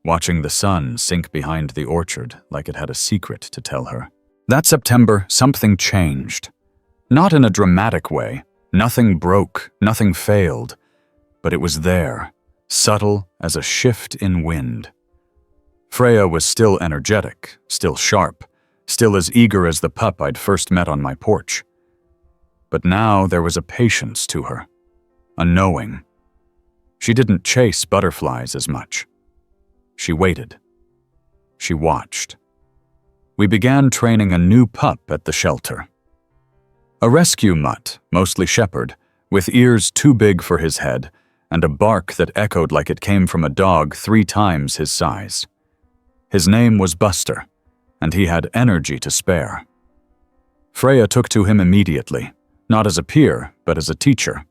watching the sun sink behind the orchard like it had a secret to tell her. That September, something changed. Not in a dramatic way. Nothing broke, nothing failed. But it was there, subtle as a shift in wind. Freya was still energetic, still sharp, still as eager as the pup I'd first met on my porch. But now there was a patience to her, a knowing. She didn't chase butterflies as much. She waited. She watched. We began training a new pup at the shelter. A rescue mutt, mostly shepherd, with ears too big for his head and a bark that echoed like it came from a dog 3 times his size. His name was Buster, and he had energy to spare. Freya took to him immediately, not as a peer, but as a teacher.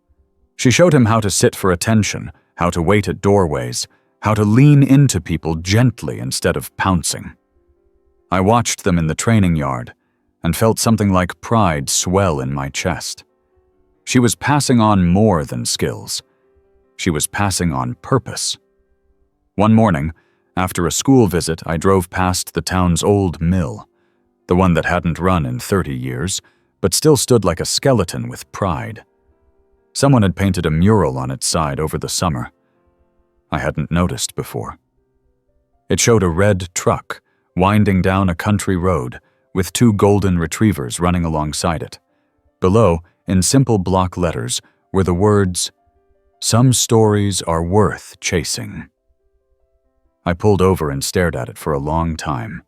She showed him how to sit for attention, how to wait at doorways, how to lean into people gently instead of pouncing. I watched them in the training yard and felt something like pride swell in my chest. She was passing on more than skills. She was passing on purpose. One morning, after a school visit, I drove past the town's old mill, the one that hadn't run in 30 years, but still stood like a skeleton with pride. Someone had painted a mural on its side over the summer. I hadn't noticed before. It showed a red truck winding down a country road with 2 golden retrievers running alongside it. Below, in simple block letters, were the words, "Some stories are worth chasing." I pulled over and stared at it for a long time.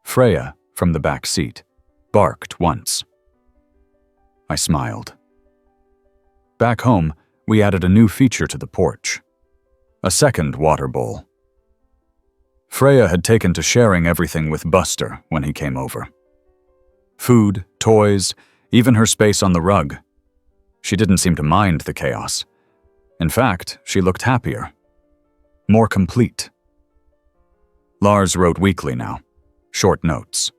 Freya, from the back seat, barked once. I smiled. Back home, we added a new feature to the porch. A second water bowl. Freya had taken to sharing everything with Buster when he came over. Food, toys, even her space on the rug. She didn't seem to mind the chaos. In fact, she looked happier. More complete. Lars wrote weekly now. Short notes.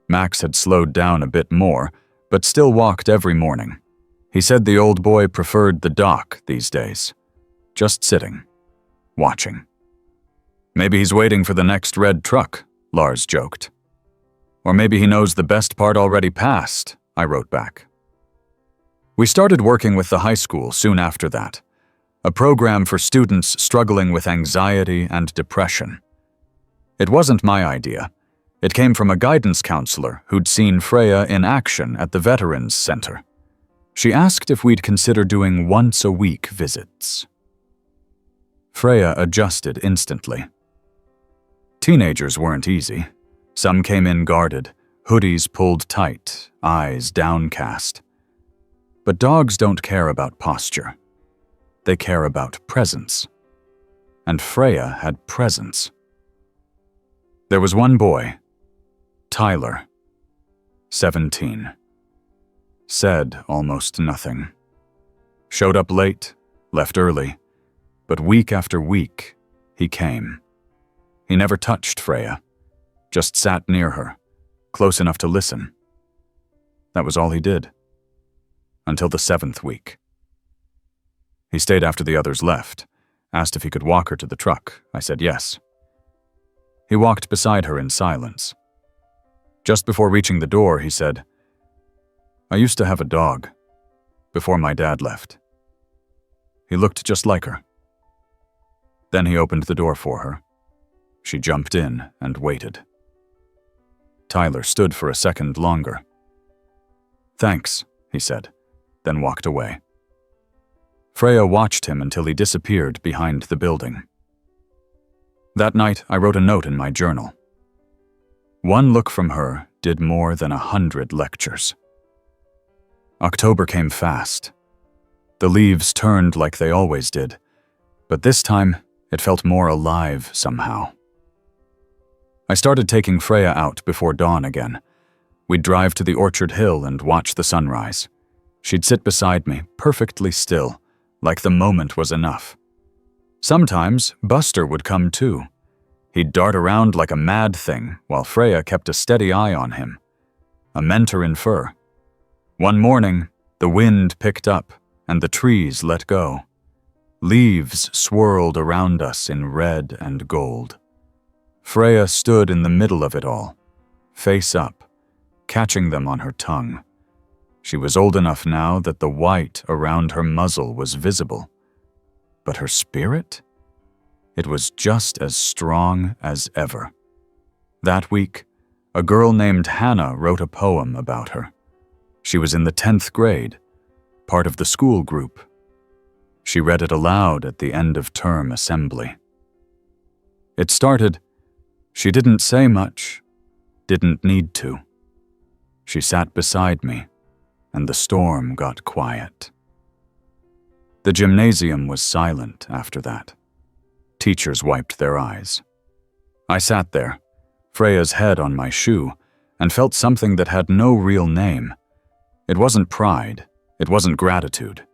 Max had slowed down a bit more, but still walked every morning. He said the old boy preferred the dock these days. Just sitting. Watching. Maybe he's waiting for the next red truck, Lars joked. Or maybe he knows the best part already passed, I wrote back. We started working with the high school soon after that. A program for students struggling with anxiety and depression. It wasn't my idea. It came from a guidance counselor who'd seen Freya in action at the Veterans Center. She asked if we'd consider doing once-a-week visits. Freya adjusted instantly. Teenagers weren't easy. Some came in guarded, hoodies pulled tight, eyes downcast. But dogs don't care about posture. They care about presence. And Freya had presence. There was one boy, Tyler, 17. Said almost nothing. Showed up late, left early, but week after week, he came. He never touched Freya, just sat near her, close enough to listen. That was all he did. Until the 7th week. He stayed after the others left, asked if he could walk her to the truck. I said yes. He walked beside her in silence. Just before reaching the door, he said, "I used to have a dog, before my dad left. He looked just like her." Then he opened the door for her. She jumped in and waited. Tyler stood for a second longer. "Thanks," he said, then walked away. Freya watched him until he disappeared behind the building. That night, I wrote a note in my journal. One look from her did more than 100 lectures. October came fast. The leaves turned like they always did, but this time it felt more alive somehow. I started taking Freya out before dawn again. We'd drive to the Orchard Hill and watch the sunrise. She'd sit beside me, perfectly still, like the moment was enough. Sometimes Buster would come too. He'd dart around like a mad thing while Freya kept a steady eye on him. A mentor in fur. One morning, the wind picked up and the trees let go. Leaves swirled around us in red and gold. Freya stood in the middle of it all, face up, catching them on her tongue. She was old enough now that the white around her muzzle was visible. But her spirit? It was just as strong as ever. That week, a girl named Hannah wrote a poem about her. She was in the 10th grade, part of the school group. She read it aloud at the end of term assembly. It started, "She didn't say much, didn't need to. She sat beside me, and the storm got quiet." The gymnasium was silent after that. Teachers wiped their eyes. I sat there, Freya's head on my shoe, and felt something that had no real name. It wasn't pride, it wasn't gratitude.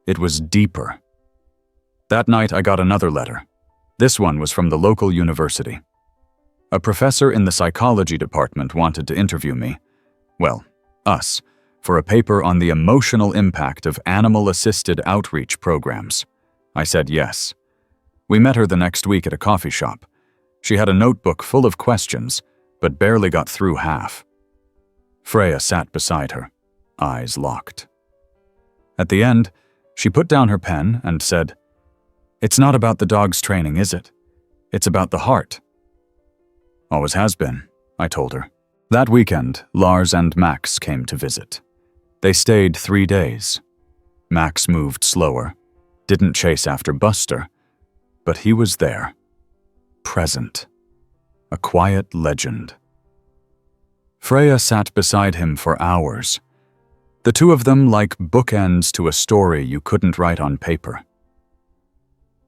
It was deeper. That night I got another letter. This one was from the local university. A professor in the psychology department wanted to interview me, well, us, for a paper on the emotional impact of animal-assisted outreach programs. I said yes. We met her the next week at a coffee shop. She had a notebook full of questions, but barely got through half. Freya sat beside her, eyes locked. At the end, she put down her pen and said, "It's not about the dog's training, is it? It's about the heart." "Always has been," I told her. That weekend, Lars and Max came to visit. They stayed 3 days. Max moved slower, didn't chase after Buster, but he was there, present, a quiet legend. Freya sat beside him for hours, the two of them like bookends to a story you couldn't write on paper.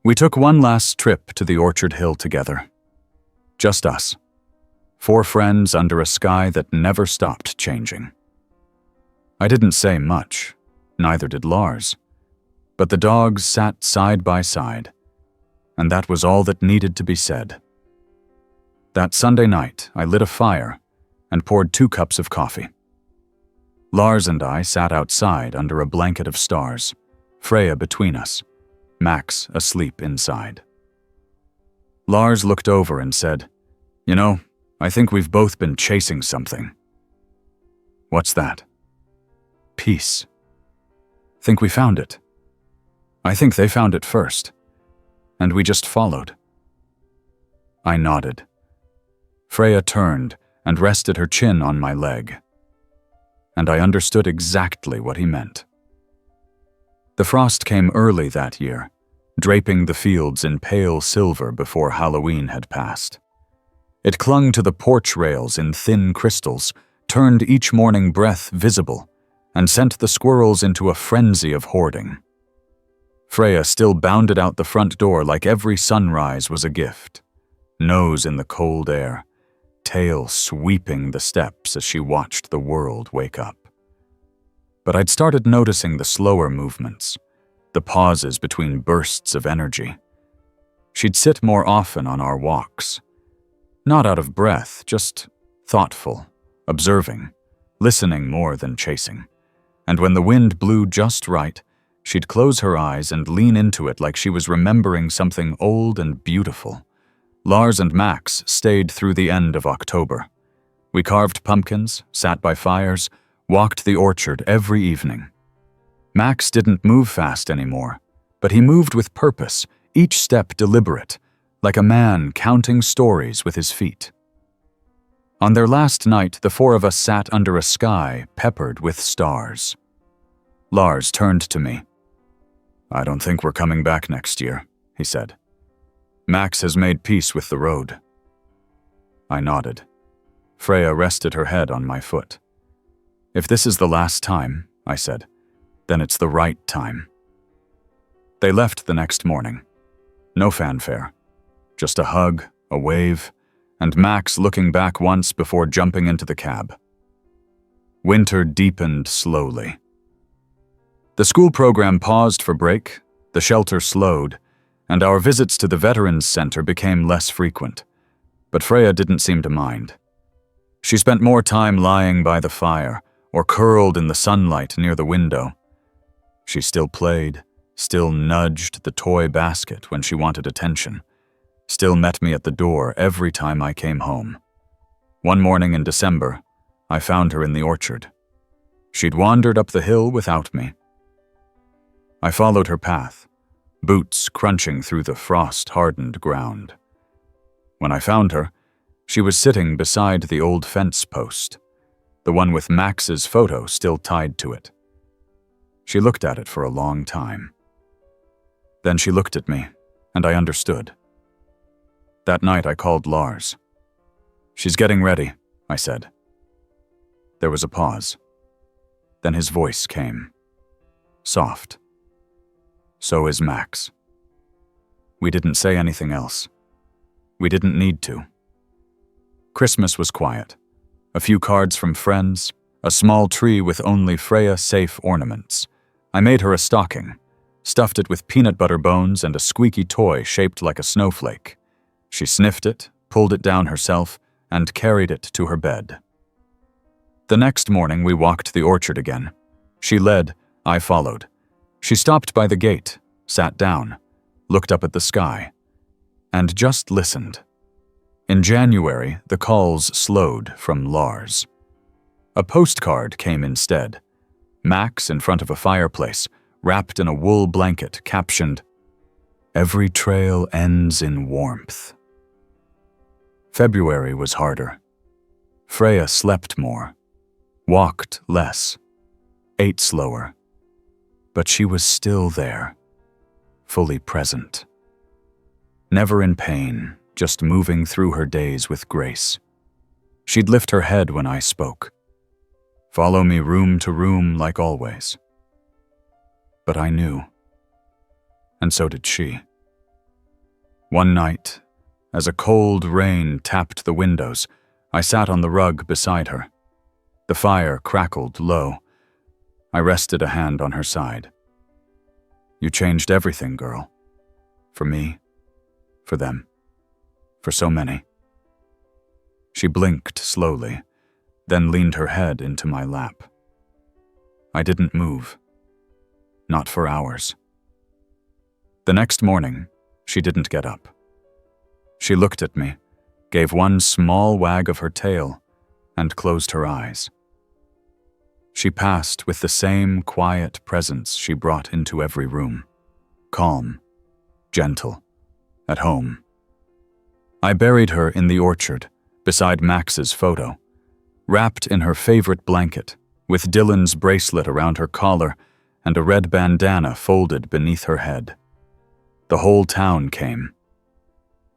We took one last trip to the Orchard Hill together. Just us. 4 friends under a sky that never stopped changing. I didn't say much, neither did Lars, but the dogs sat side by side, and that was all that needed to be said. That Sunday night, I lit a fire and poured 2 cups of coffee. Lars and I sat outside under a blanket of stars, Freya between us, Max asleep inside. Lars looked over and said, "You know, I think we've both been chasing something." "What's that?" "Peace. Think we found it. I think they found it first, and we just followed." I nodded. Freya turned and rested her chin on my leg, and I understood exactly what he meant. The frost came early that year, draping the fields in pale silver before Halloween had passed. It clung to the porch rails in thin crystals, turned each morning breath visible, and sent the squirrels into a frenzy of hoarding. Freya still bounded out the front door like every sunrise was a gift, nose in the cold air, tail sweeping the steps as she watched the world wake up. But I'd started noticing the slower movements, the pauses between bursts of energy. She'd sit more often on our walks, not out of breath, just thoughtful, observing, listening more than chasing. And when the wind blew just right, she'd close her eyes and lean into it like she was remembering something old and beautiful. Lars and Max stayed through the end of October. We carved pumpkins, sat by fires, walked the orchard every evening. Max didn't move fast anymore, but he moved with purpose, each step deliberate, like a man counting stories with his feet. On their last night, the 4 of us sat under a sky peppered with stars. Lars turned to me. "I don't think we're coming back next year," he said. "Max has made peace with the road." I nodded. Freya rested her head on my foot. "If this is the last time," I said, "then it's the right time." They left the next morning. No fanfare. Just a hug, a wave, and Max looking back once before jumping into the cab. Winter deepened slowly. The school program paused for break, the shelter slowed, and our visits to the Veterans Center became less frequent. But Freya didn't seem to mind. She spent more time lying by the fire or curled in the sunlight near the window. She still played, still nudged the toy basket when she wanted attention, still met me at the door every time I came home. One morning in December, I found her in the orchard. She'd wandered up the hill without me. I followed her path, boots crunching through the frost-hardened ground. When I found her, she was sitting beside the old fence post, the one with Max's photo still tied to it. She looked at it for a long time. Then she looked at me, and I understood. That night I called Lars. "She's getting ready," I said. There was a pause. Then his voice came. Soft. "So is Max." We didn't say anything else. We didn't need to. Christmas was quiet. A few cards from friends, a small tree with only Freya-safe ornaments. I made her a stocking, stuffed it with peanut butter bones and a squeaky toy shaped like a snowflake. She sniffed it, pulled it down herself, and carried it to her bed. The next morning we walked the orchard again. She led, I followed. She stopped by the gate, sat down, looked up at the sky, and just listened. In January, the calls slowed from Lars. A postcard came instead. Max in front of a fireplace, wrapped in a wool blanket, captioned, "Every trail ends in warmth." February was harder. Freya slept more, walked less, ate slower. But she was still there, fully present. Never in pain, just moving through her days with grace. She'd lift her head when I spoke, follow me room to room like always. But I knew, and so did she. One night, as a cold rain tapped the windows, I sat on the rug beside her. The fire crackled low. I rested a hand on her side. You changed everything, girl. For me, for them, for so many. She blinked slowly, then leaned her head into my lap. I didn't move. Not for hours. The next morning, she didn't get up. She looked at me, gave one small wag of her tail, and closed her eyes. She passed with the same quiet presence she brought into every room. Calm, gentle, at home. I buried her in the orchard, beside Max's photo, wrapped in her favorite blanket, with Dylan's bracelet around her collar and a red bandana folded beneath her head. The whole town came.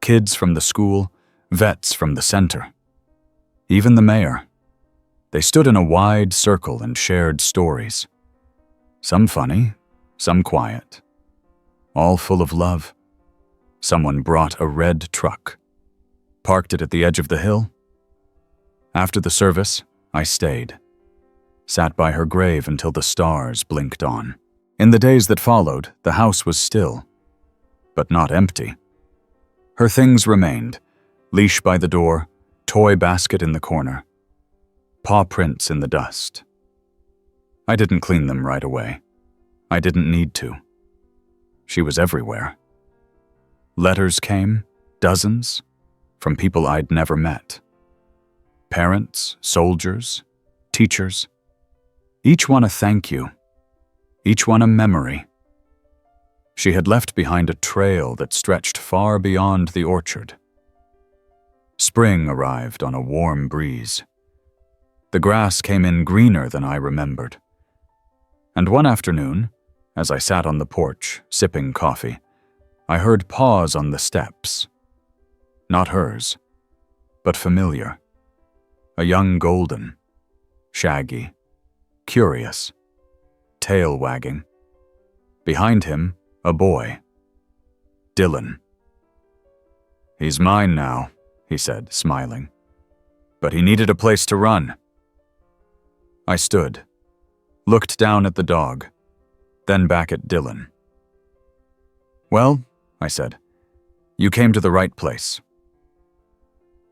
Kids from the school, vets from the center. Even the mayor. They stood in a wide circle and shared stories. Some funny, some quiet. All full of love. Someone brought a red truck. Parked it at the edge of the hill. After the service, I stayed. Sat by her grave until the stars blinked on. In the days that followed, the house was still, but not empty. Her things remained, leash by the door, toy basket in the corner, paw prints in the dust. I didn't clean them right away. I didn't need to. She was everywhere. Letters came, dozens, from people I'd never met. Parents, soldiers, teachers. Each one a thank you. Each one a memory. She had left behind a trail that stretched far beyond the orchard. Spring arrived on a warm breeze. The grass came in greener than I remembered. And one afternoon, as I sat on the porch, sipping coffee, I heard paws on the steps. Not hers, but familiar. A young golden, shaggy, curious, tail wagging. Behind him, a boy. Dylan. He's mine now, he said, smiling. But he needed a place to run. I stood, looked down at the dog, then back at Dylan. Well, I said, you came to the right place.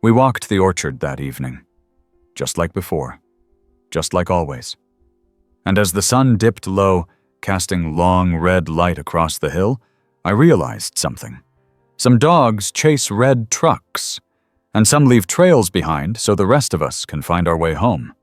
We walked the orchard that evening, just like before, just like always. And as the sun dipped low, casting long red light across the hill, I realized something. Some dogs chase red trucks, and some leave trails behind so the rest of us can find our way home.